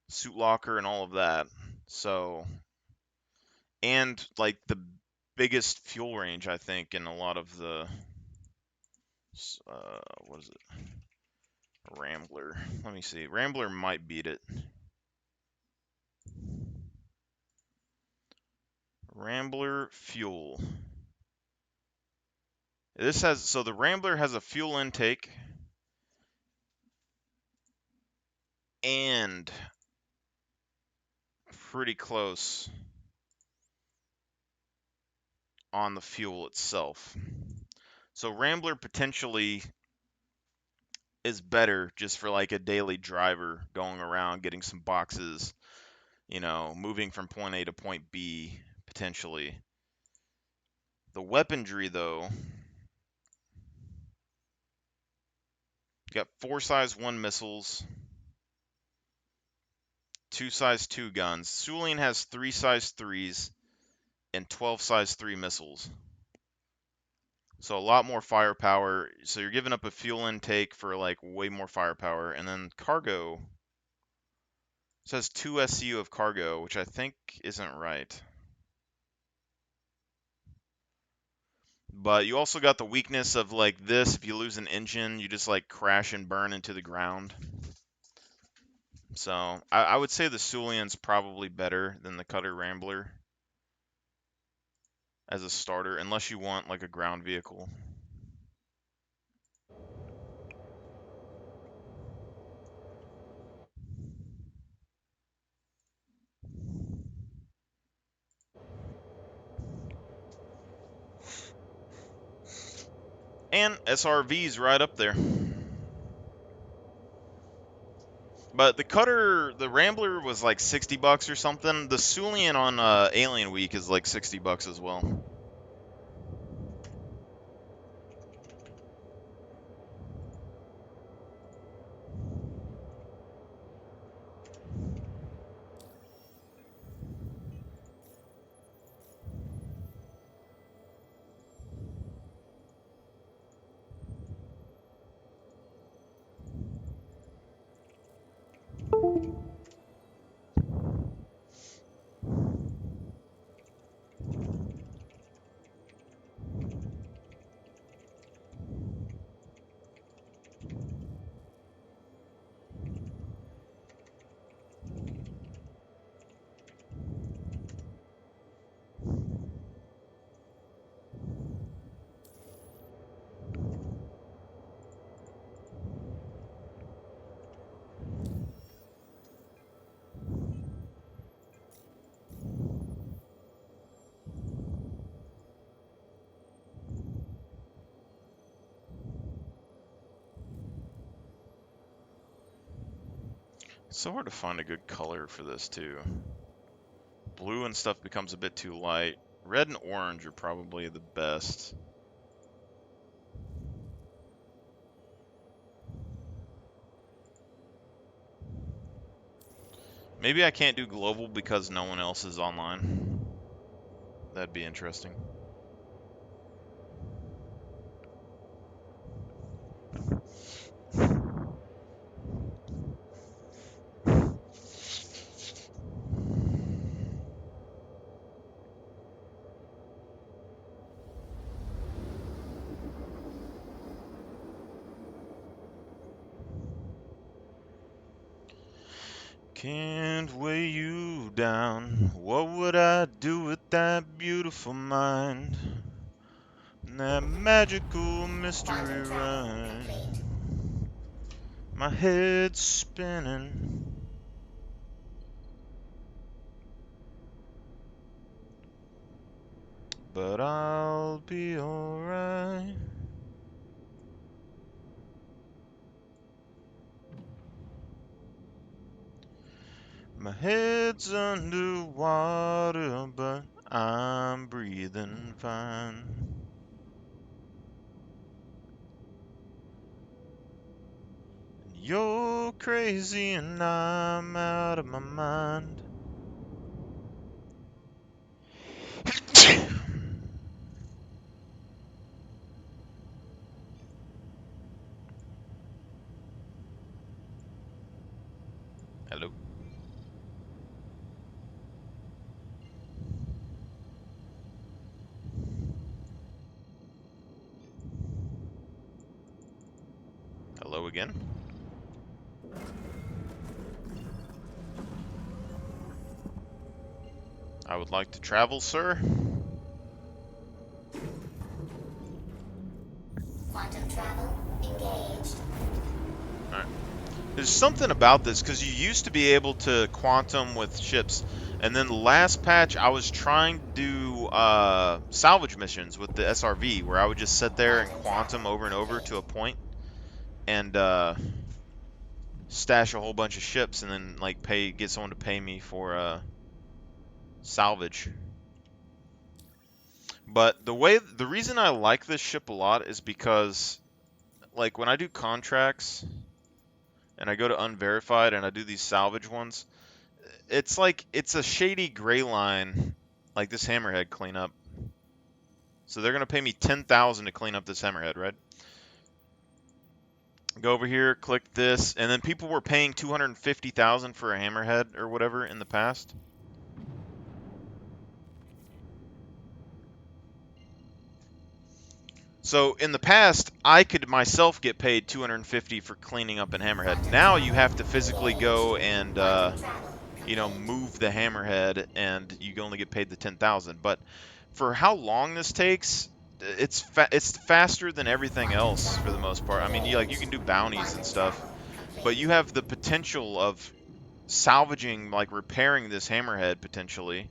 Suit locker and all of that. So, and like the biggest fuel range, I think, in a lot of the, what is it? Rambler. Let me see. Rambler might beat it. Rambler fuel. This has, so the Rambler has a fuel intake and pretty close on the fuel itself. So Rambler potentially is better just for like a daily driver going around getting some boxes, you know, moving from point A to point B potentially. The weaponry though, you got 4 size 1 missiles, 2 size 2 guns. Sulian has 3 size 3s and 12 size 3 missiles. So a lot more firepower. So you're giving up a fuel intake for like way more firepower. And then cargo says 2 SCU of cargo, which I think isn't right. But you also got the weakness of like this, if you lose an engine, you just like crash and burn into the ground. So I would say the Sulian's probably better than the Cutter Rambler as a starter, unless you want like a ground vehicle. And SRV's right up there. But the Cutter, the Rambler was like 60 bucks or something. The Sulian on Alien Week is like 60 bucks as well. It's so hard to find a good color for this too. Blue and stuff becomes a bit too light. Red and orange are probably the best. Maybe I can't do global because no one else is online. That'd be interesting. Can't weigh you down. What would I do with that beautiful mind? And that magical mystery Quantum travel ride. complete. My head's spinning. But I'll be alright. My head's underwater, but I'm breathing fine. You're crazy and I'm out of my mind. Hello. Hello again. I would like to travel, sir. Quantum travel engaged. Alright. There's something about this, because you used to be able to quantum with ships, and then the last patch I was trying to do salvage missions with the SRV, where I would just sit there and quantum over and over to a point, and stash a whole bunch of ships, and then like get someone to pay me for salvage. But the reason I like this ship a lot is because, like, when I do contracts and I go to unverified and I do these salvage ones, it's like it's a shady gray line, like this hammerhead cleanup. So they're gonna pay me 10,000 to clean up this hammerhead, right? Go over here, click this, and then people were paying 250,000 for a hammerhead or whatever in the past. So in the past, I could myself get paid 250 for cleaning up an hammerhead. Now you have to physically go and move the hammerhead, and you only get paid the 10,000. But for how long this takes, it's faster than everything else for the most part. I mean, you can do bounties and stuff, but you have the potential of salvaging, like repairing this hammerhead potentially.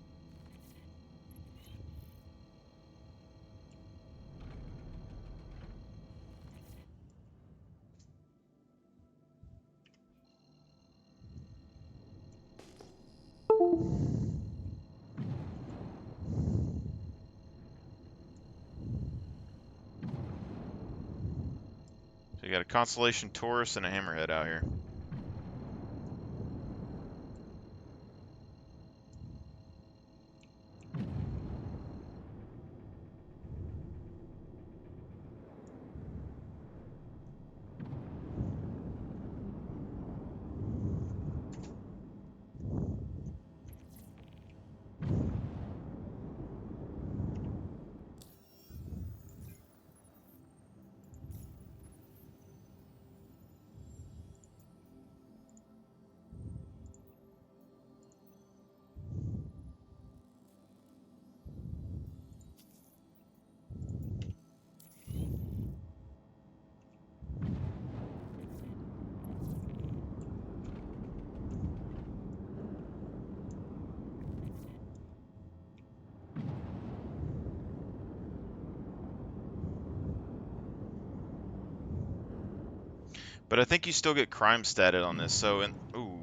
So you got a Constellation Taurus and a hammerhead out here. But I think you still get crime statted on this, so ooh.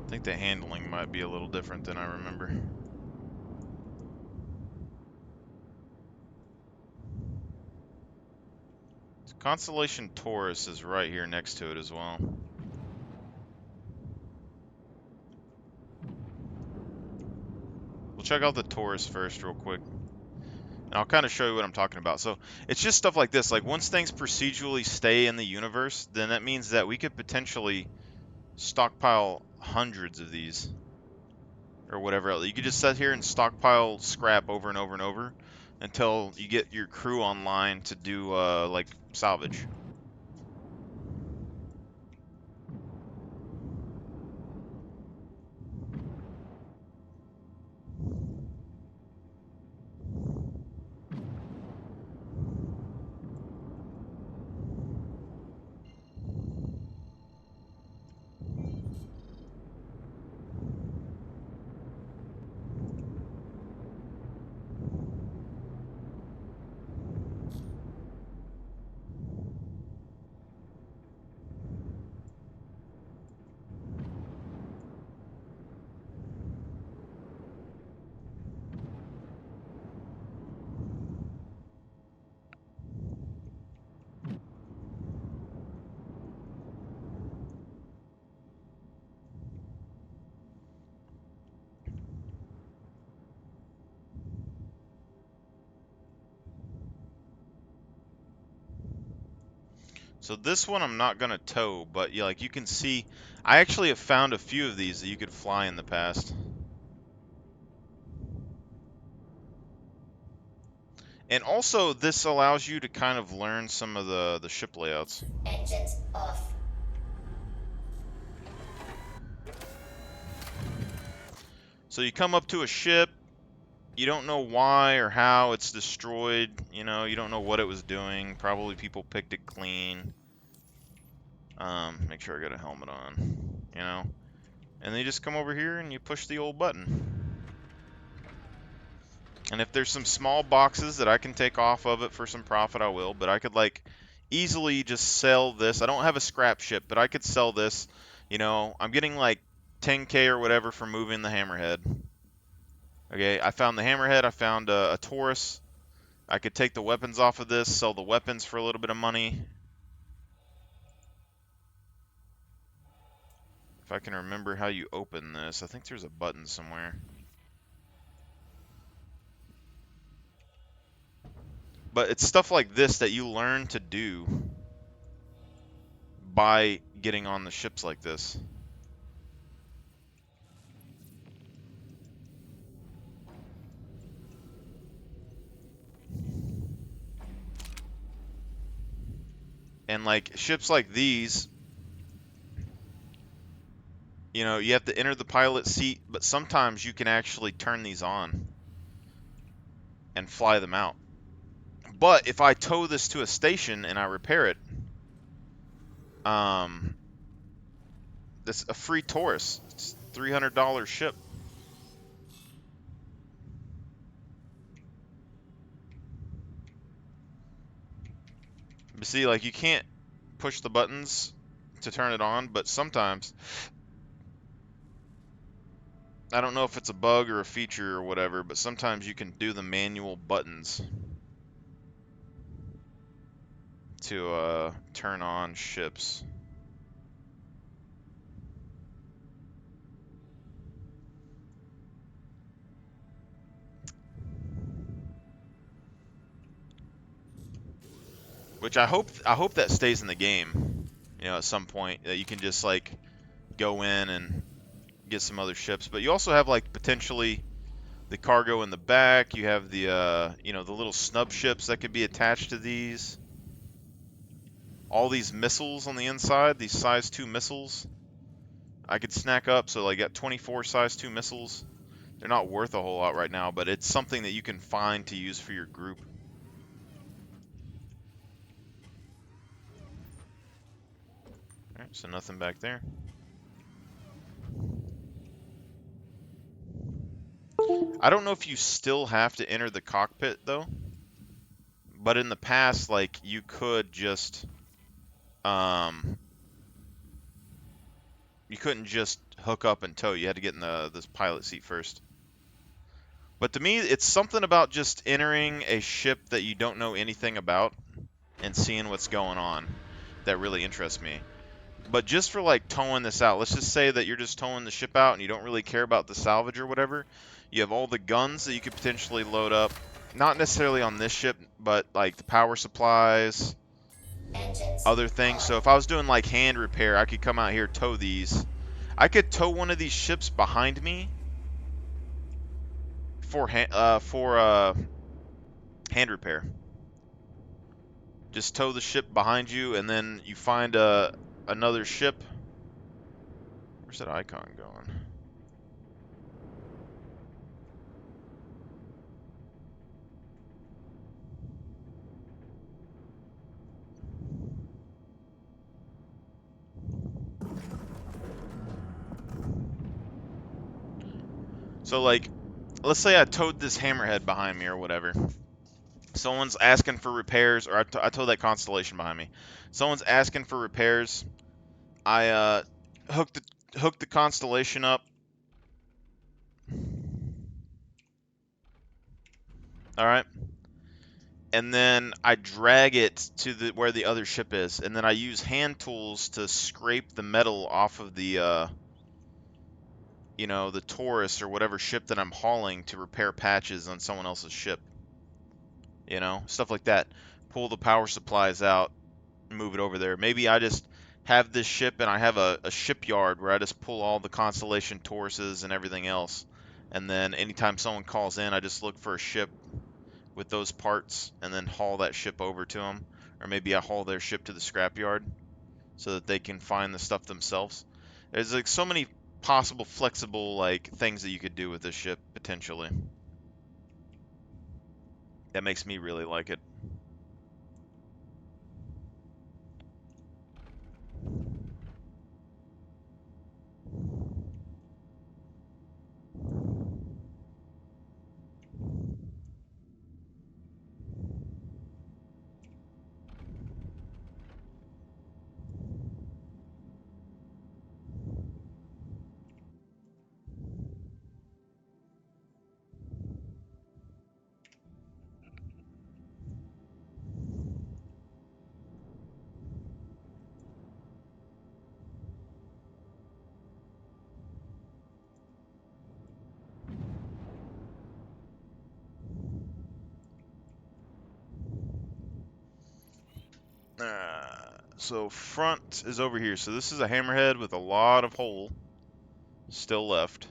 I think the handling might be a little different than I remember. Constellation Taurus is right here next to it as well. We'll check out the Taurus first real quick. And I'll kind of show you what I'm talking about. So it's just stuff like this. Like once things procedurally stay in the universe, then that means that we could potentially stockpile hundreds of these or whatever else. You could just sit here and stockpile scrap over and over and over until you get your crew online to do like salvage. So this one I'm not gonna tow, but yeah, like you can see, I actually have found a few of these that you could fly in the past. And also, this allows you to kind of learn some of the ship layouts. Engines off. So you come up to a ship, you don't know why or how it's destroyed, you know, you don't know what it was doing. Probably people picked it clean. Make sure I got a helmet on, you know. And then you just come over here and you push the old button. And if there's some small boxes that I can take off of it for some profit, I will. But I could, like, easily just sell this. I don't have a scrap ship, but I could sell this. You know, I'm getting, like, 10K or whatever for moving the hammerhead. Okay, I found the hammerhead. I found a Taurus. I could take the weapons off of this, sell the weapons for a little bit of money. If I can remember how you open this. I think there's a button somewhere. But it's stuff like this that you learn to do by getting on the ships like this. And like ships like these, you know, you have to enter the pilot seat, but sometimes you can actually turn these on and fly them out. But if I tow this to a station and I repair it, that's a free Taurus. It's $300 ship. But see, like, you can't push the buttons to turn it on, but sometimes, I don't know if it's a bug or a feature or whatever, but sometimes you can do the manual buttons to turn on ships. Which I hope that stays in the game, you know, at some point, that you can just like go in and get some other ships. But you also have like potentially the cargo in the back. You have the you know, the little snub ships that could be attached to these. All these missiles on the inside, these size 2 missiles, I could snack up. So like got 24 size 2 missiles. They're not worth a whole lot right now, but it's something that you can find to use for your group. Alright, so nothing back there. I don't know if you still have to enter the cockpit though, but in the past, like, you could just you couldn't just hook up and tow. You had to get in this pilot seat first. But to me, it's something about just entering a ship that you don't know anything about and seeing what's going on that really interests me. But just for like towing this out, let's just say that you're just towing the ship out and you don't really care about the salvage or whatever. You have all the guns that you could potentially load up. Not necessarily on this ship, but like the power supplies, other things. So if I was doing like hand repair, I could come out here, tow these. I could tow one of these ships behind me for hand repair. Just tow the ship behind you, and then you find another ship. Where's that icon going? So, like, let's say I towed this hammerhead behind me or whatever. Someone's asking for repairs, or I towed that constellation behind me. Someone's asking for repairs. I hooked the constellation up. All right. And then I drag it to where the other ship is, and then I use hand tools to scrape the metal off of the you know, the Taurus or whatever ship that I'm hauling to repair patches on someone else's ship. You know, stuff like that. Pull the power supplies out, move it over there. Maybe I just have this ship and I have a shipyard where I just pull all the Constellation Tauruses and everything else. And then anytime someone calls in, I just look for a ship with those parts and then haul that ship over to them. Or maybe I haul their ship to the scrapyard so that they can find the stuff themselves. There's like so many possible flexible like things that you could do with this ship potentially. That makes me really like it. So front is over here. So this is a hammerhead with a lot of hole still left.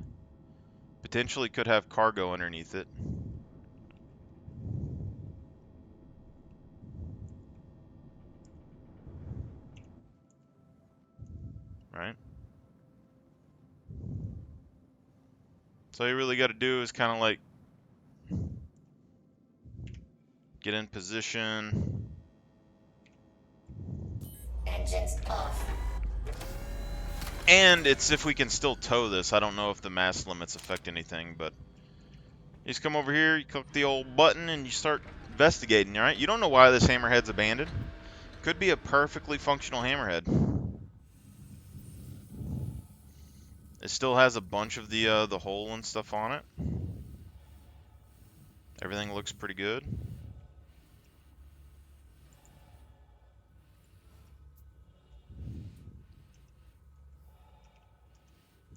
Potentially could have cargo underneath it. Right? So all you really got to do is kind of like get in position. Engines off. And it's if we can still tow this. I don't know if the mass limits affect anything, but you just come over here, you click the old button, and you start investigating, alright? You don't know why this hammerhead's abandoned. Could be a perfectly functional hammerhead. It still has a bunch of the hole and stuff on it. Everything looks pretty good.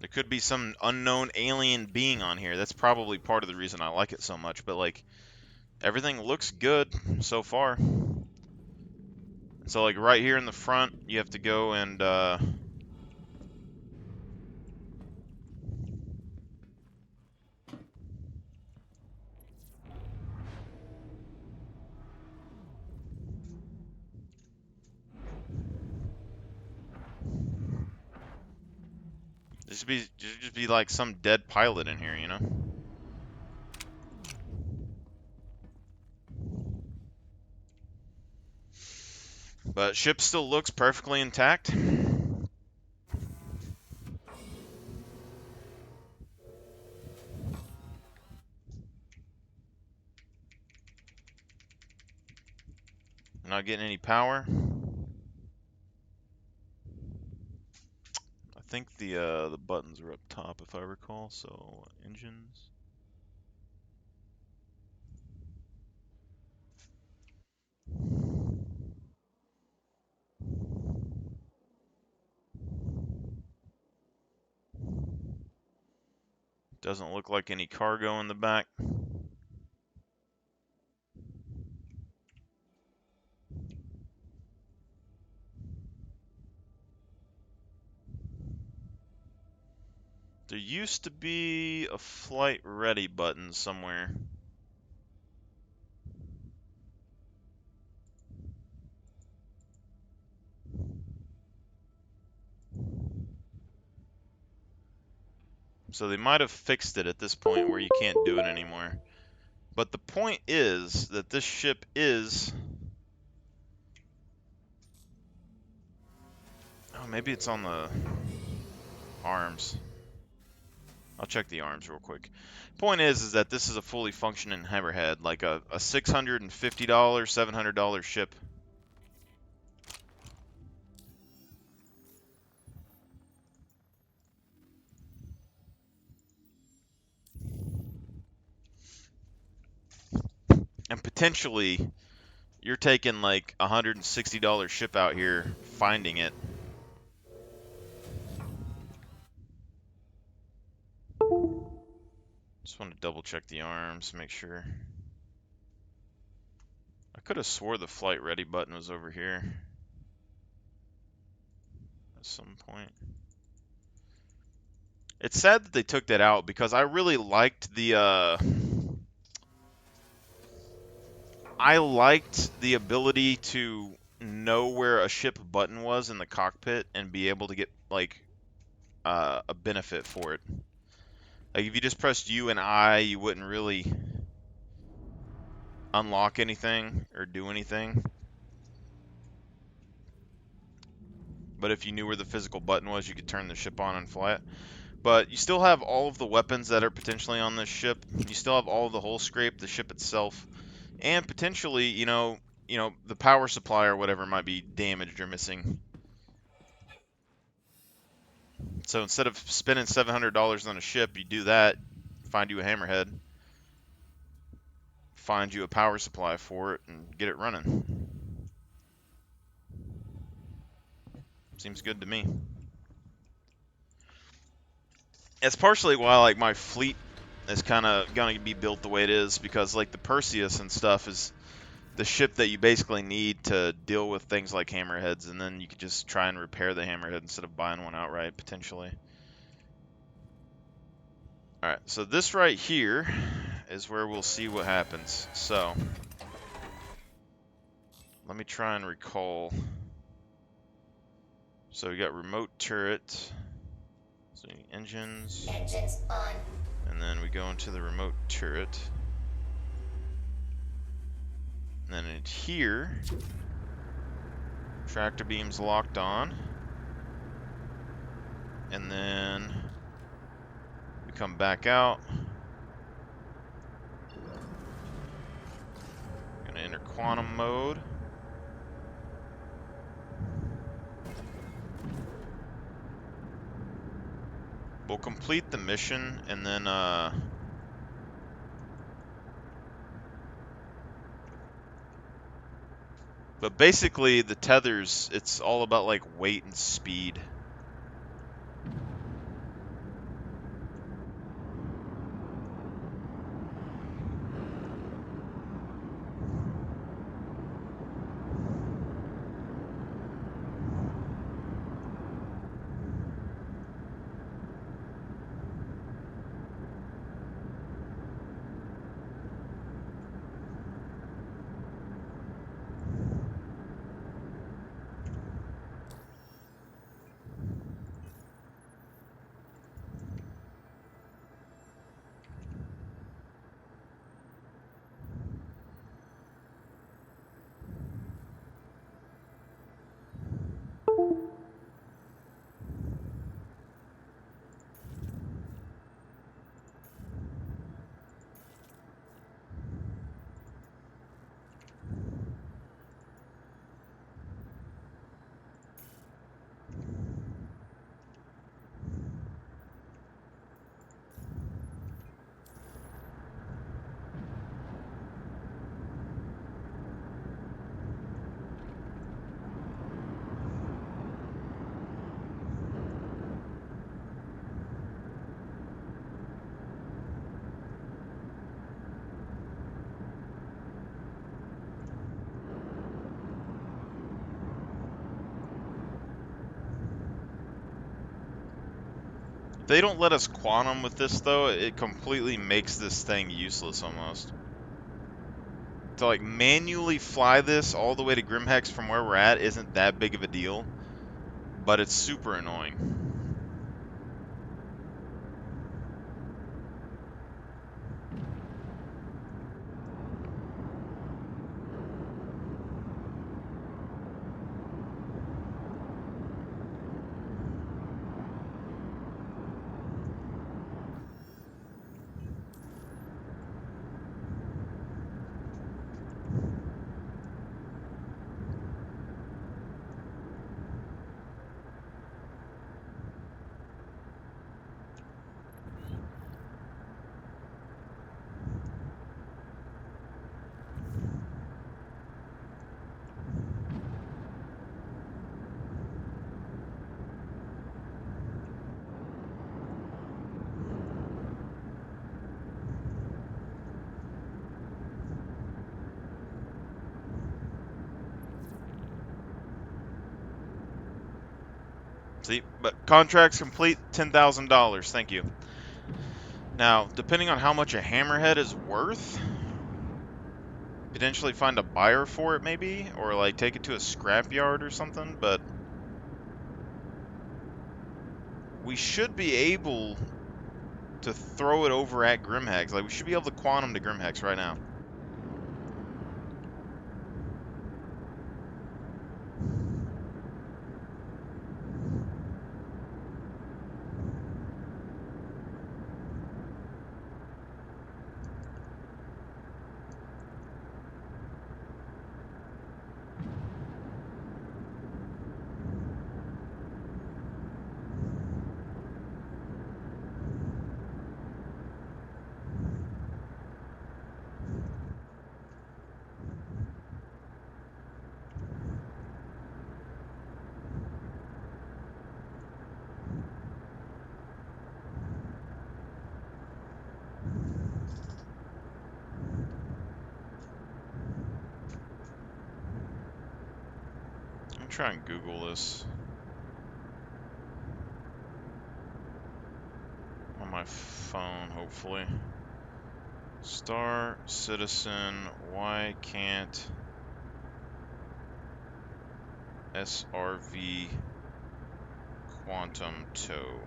There could be some unknown alien being on here. That's probably part of the reason I like it so much. But like, everything looks good so far. So like right here in the front, you have to go and just be like some dead pilot in here, you know? But ship still looks perfectly intact. Not getting any power. I think the buttons are up top if I recall. So engines. Doesn't look like any cargo in the back. There used to be a flight ready button somewhere. So they might have fixed it at this point where you can't do it anymore. But the point is that this ship is... Oh, maybe it's on the arms. I'll check the arms real quick. Point is that this is a fully functioning hammerhead, like a $650, $700 ship. And potentially, you're taking like a $160 ship out here, finding it. Just want to double check the arms, make sure. I could have swore the flight ready button was over here at some point. It's sad that they took that out because I really liked the ability to know where a ship button was in the cockpit and be able to get like a benefit for it. Like if you just pressed U and I, you wouldn't really unlock anything or do anything. But if you knew where the physical button was, you could turn the ship on and fly it. But you still have all of the weapons that are potentially on this ship. You still have all of the hull scrape, the ship itself, and potentially, you know, the power supply or whatever might be damaged or missing. So instead of spending $700 on a ship, you do that, find you a hammerhead, find you a power supply for it, and get it running. Seems good to me. It's partially why like my fleet is kind of gonna be built the way it is, because like the Perseus and stuff is the ship that you basically need to deal with things like hammerheads, and then you could just try and repair the hammerhead instead of buying one outright potentially. Alright, so this right here is where we'll see what happens. So let me try and recall. So we got remote turret, so engines, Engines on. and then we go into the remote turret. And then in here, tractor beam's locked on. And then we come back out. Gonna enter quantum mode. We'll complete the mission and then but basically the tethers, it's all about like weight and speed. they don't let us quantum with this, though, it completely makes this thing useless almost. To like manually fly this all the way to Grimhex from where we're at isn't that big of a deal, but it's super annoying. See, but contracts complete, $10,000. Thank you. Now, depending on how much a hammerhead is worth, potentially find a buyer for it maybe, or like take it to a scrapyard or something, but we should be able to throw it over at Grimhex. Like, we should be able to quantum to Grimhex right now. Let me try and Google this on my phone, hopefully. Star Citizen, why can't SRV quantum tow?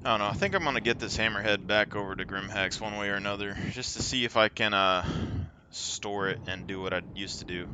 I don't know. I think I'm gonna get this hammerhead back over to Grimhex one way or another, just to see if I can store it and do what I used to do.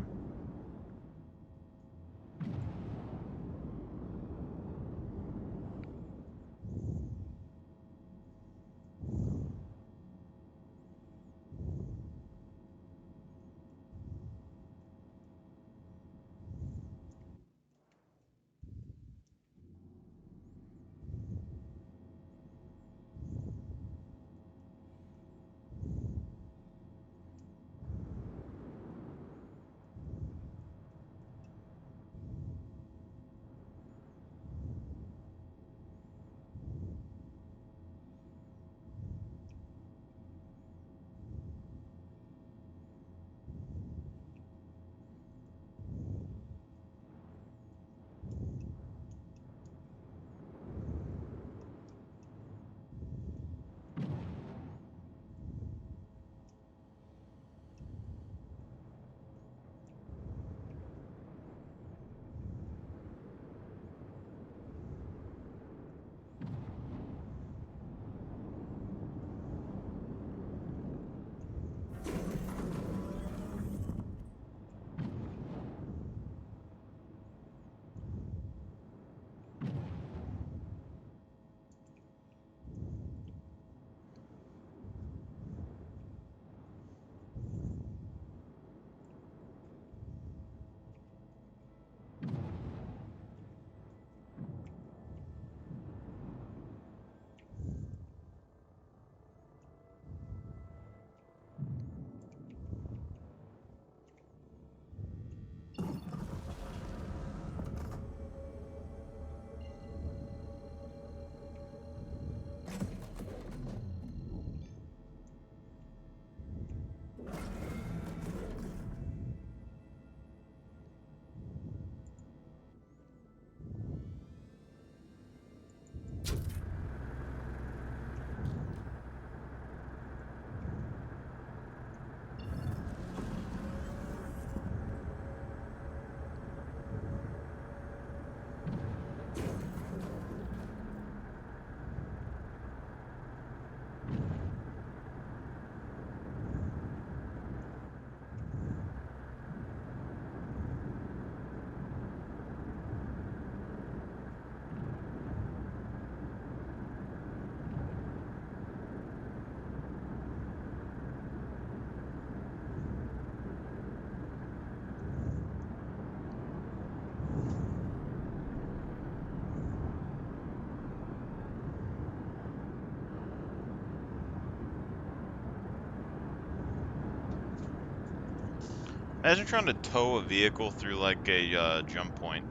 Imagine trying to tow a vehicle through like a jump point.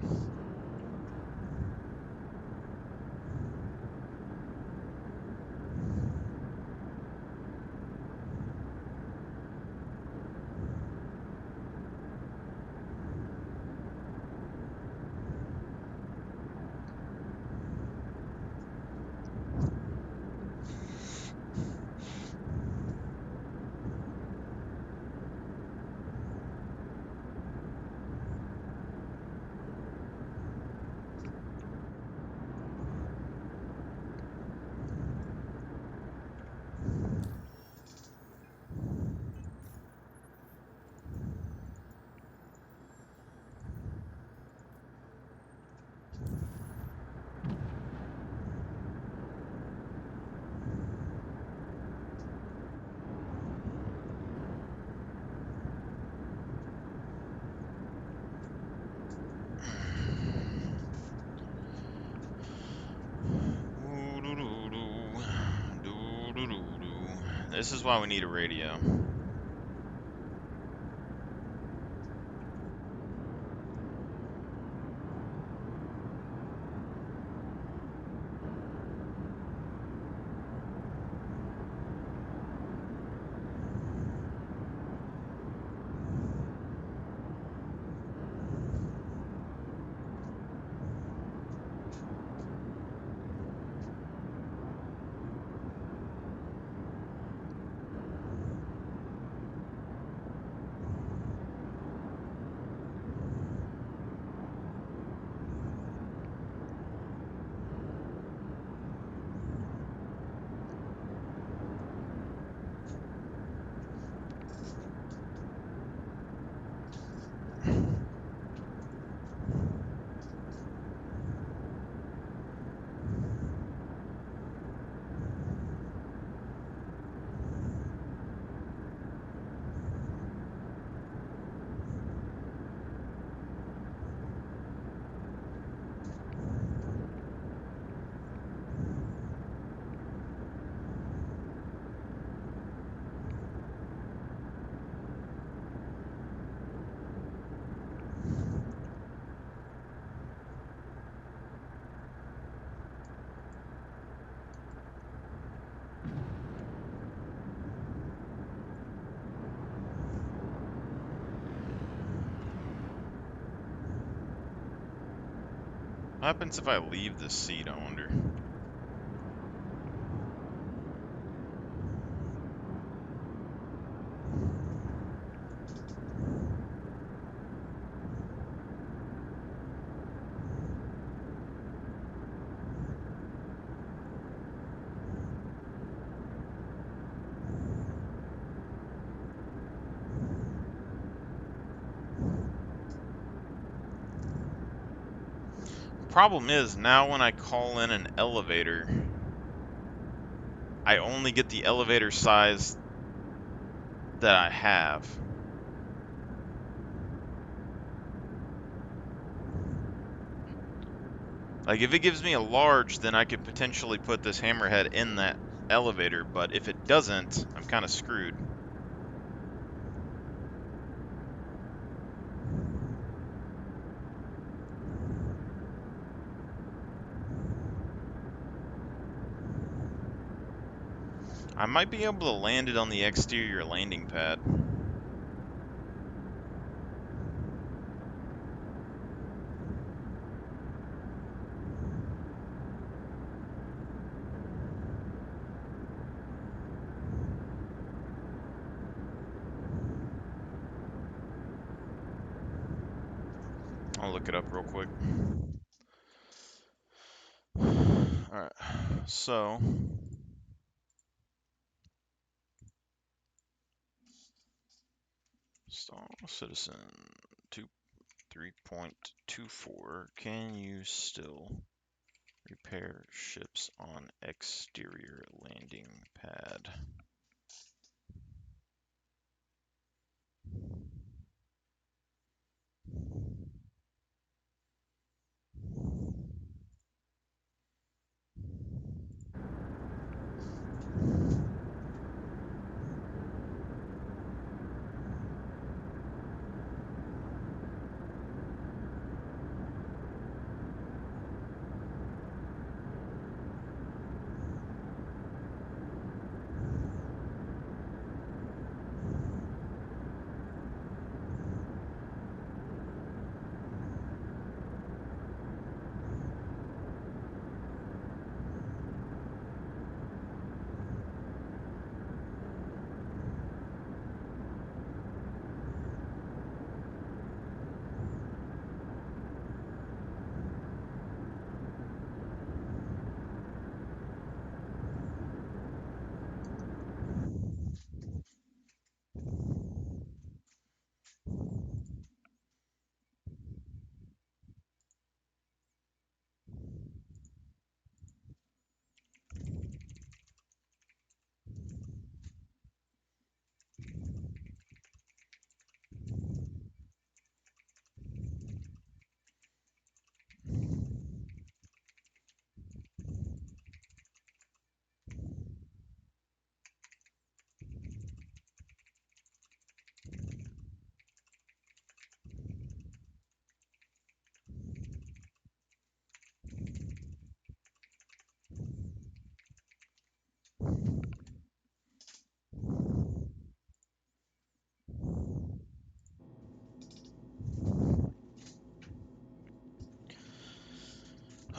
This is why we need a radio. What happens if I leave the seat, I wonder? Problem is, now when I call in an elevator, I only get the elevator size that I have. Like, if it gives me a large, then I could potentially put this hammerhead in that elevator, but if it doesn't, I'm kind of screwed. I might be able to land it on the exterior landing pad. I'll look it up real quick. Alright, so Star Citizen 3.24. Can you still repair ships on exterior landing pad?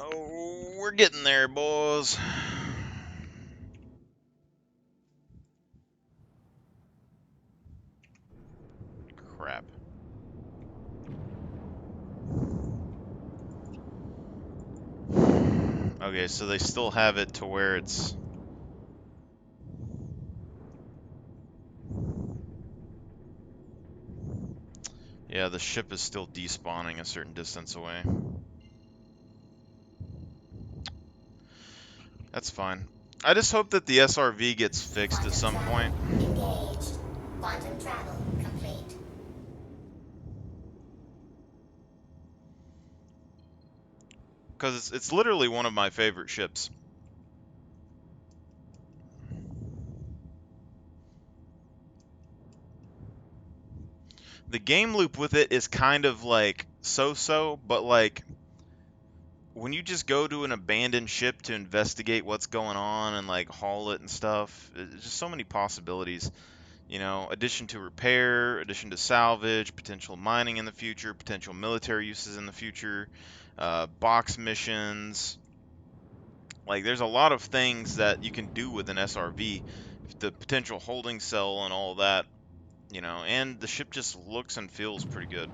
Oh, we're getting there, boys. Crap. Okay, so they still have it to where it's... Yeah, the ship is still despawning a certain distance away. That's fine. I just hope that the SRV gets fixed at some point. Engaged. Quantum travel complete. Because it's literally one of my favorite ships. The game loop with it is kind of like so-so, but like when you just go to an abandoned ship to investigate what's going on and like haul it and stuff, it's just so many possibilities. You know, addition to repair, addition to salvage, potential mining in the future, potential military uses in the future. box missions. Like, there's a lot of things that you can do with an SRV, the potential holding cell and all that, you know, and the ship just looks and feels pretty good.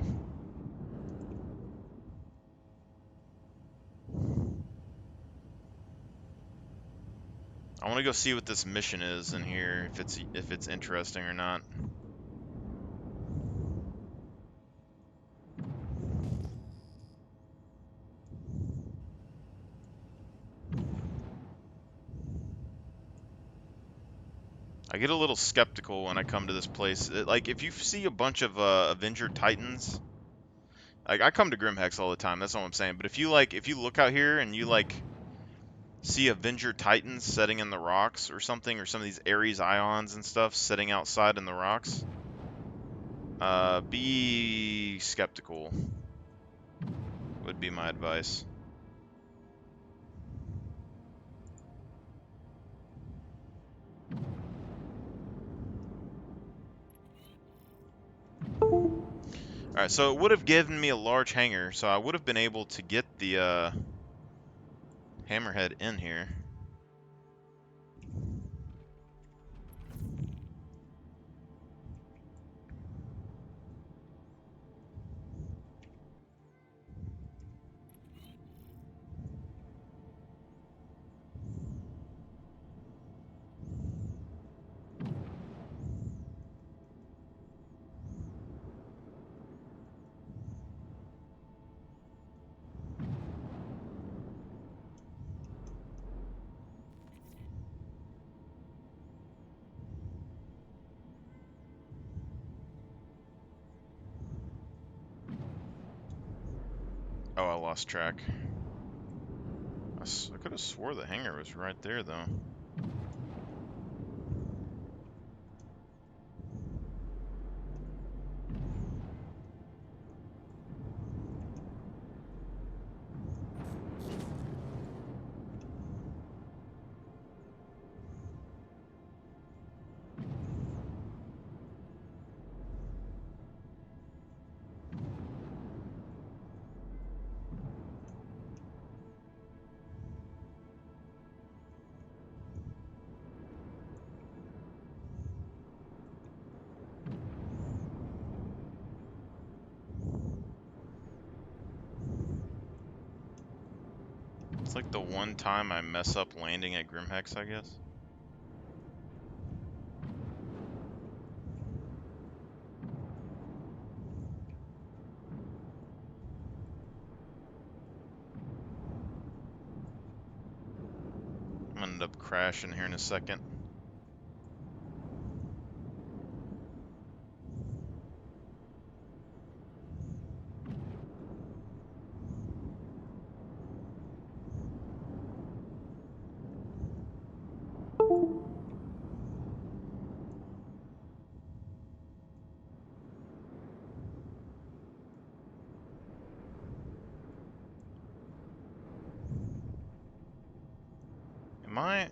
I want to go see what this mission is in here, if it's interesting or not. I get a little skeptical when I come to this place. Like, if you see a bunch of Avenger Titans, like, I come to Grimhex all the time. That's all I'm saying. But if you look out here and you see Avenger Titans setting in the rocks or something, or some of these Ares Ions and stuff setting outside in the rocks, be skeptical. Would be my advice. Alright, so it would have given me a large hangar, so I would have been able to get the Hammerhead in here. Oh, I lost track. I could have swore the hangar was right there, though. It's like the one time I mess up landing at Grimhex, I guess. I'm gonna end up crashing here in a second. Am I?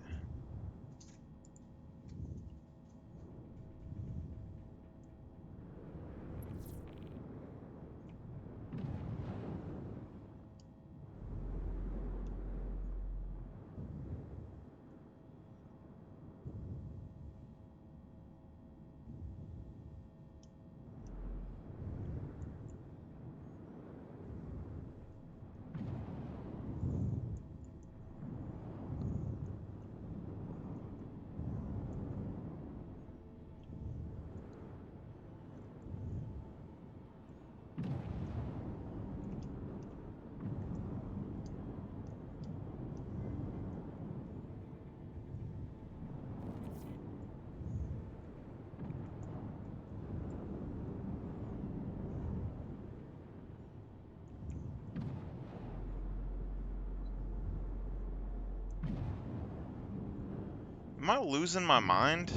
Am I losing my mind?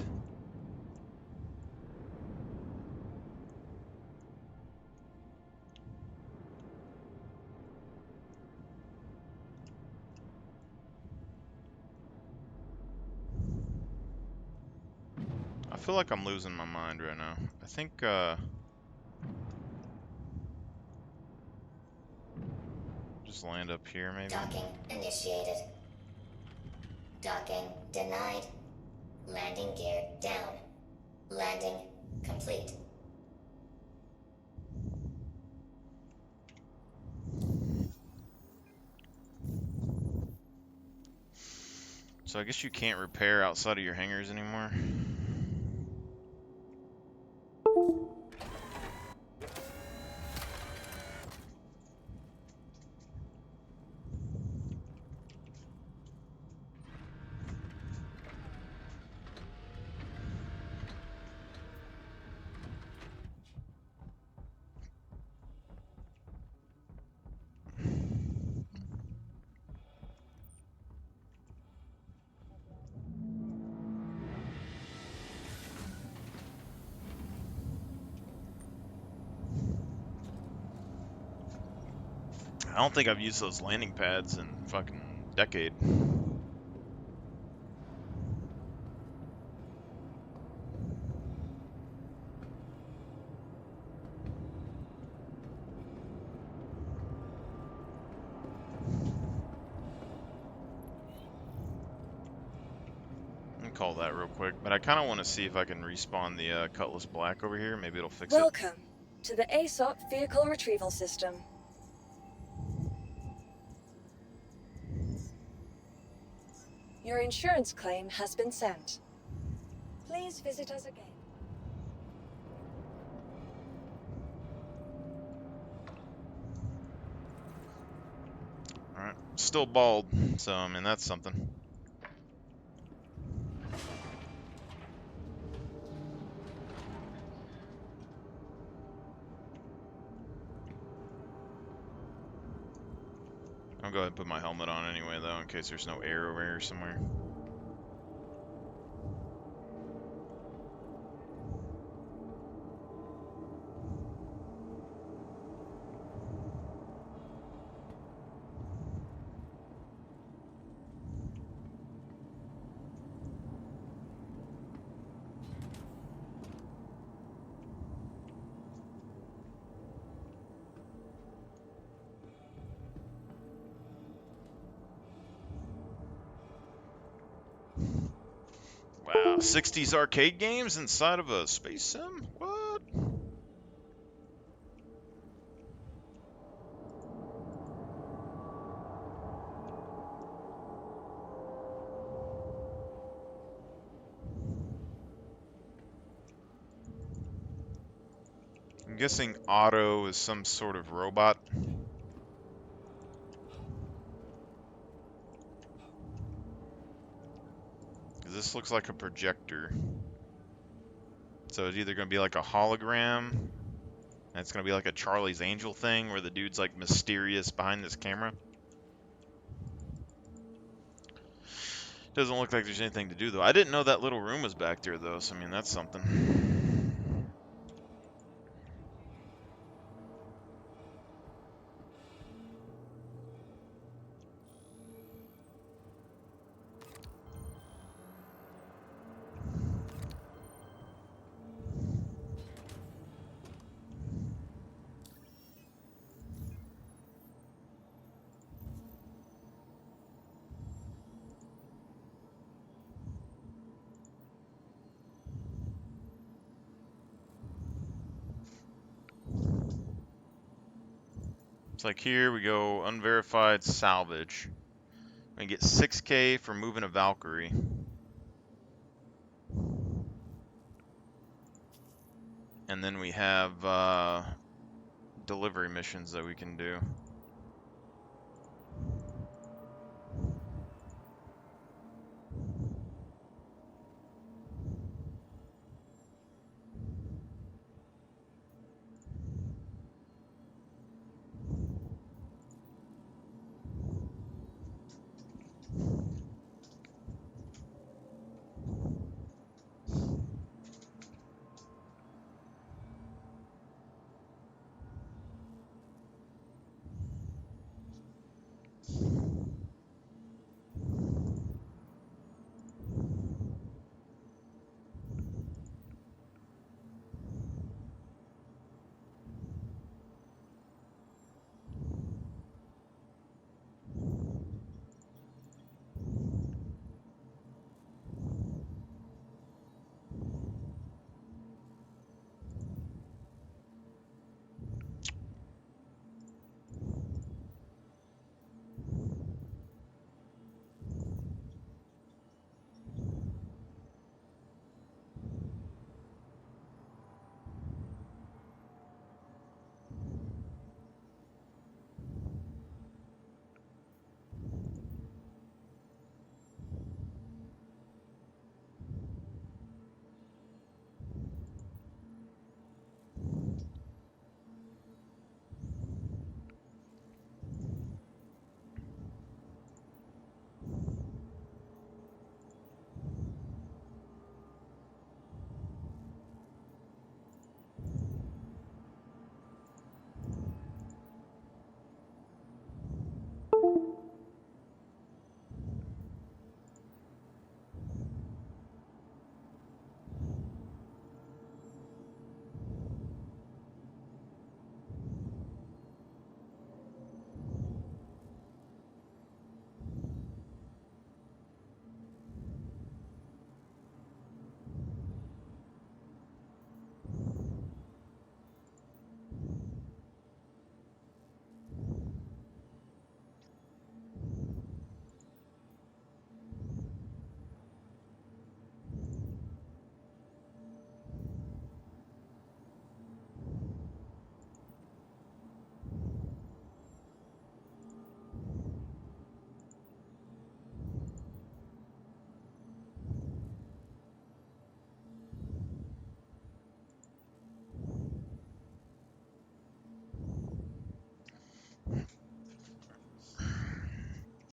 I feel like I'm losing my mind right now. I think, just Let's land up here, maybe. Docking initiated. Docking denied. Landing gear down. Landing complete. So I guess you can't repair outside of your hangars anymore. I don't think I've used those landing pads in fucking decade. Call that real quick, but I kind of want to see if I can respawn the Cutlass Black over here. Maybe it'll fix it. Welcome to the ASOP Vehicle Retrieval System. Your insurance claim has been sent. Please visit us again. Alright, still bald, so I mean that's something. I'll go ahead and put my helmet on anyway, though, in case there's no air over here somewhere. Wow, 60s arcade games inside of a space sim? What? I'm guessing Otto is some sort of robot. This looks like a projector. So it's either going to be like a hologram, and it's going to be like a Charlie's Angel thing where the dude's like mysterious behind this camera. Doesn't look like there's anything to do though. I didn't know that little room was back there though, so I mean that's something. It's like here we go, unverified salvage. We get 6K for moving a Valkyrie. And then we have delivery missions that we can do.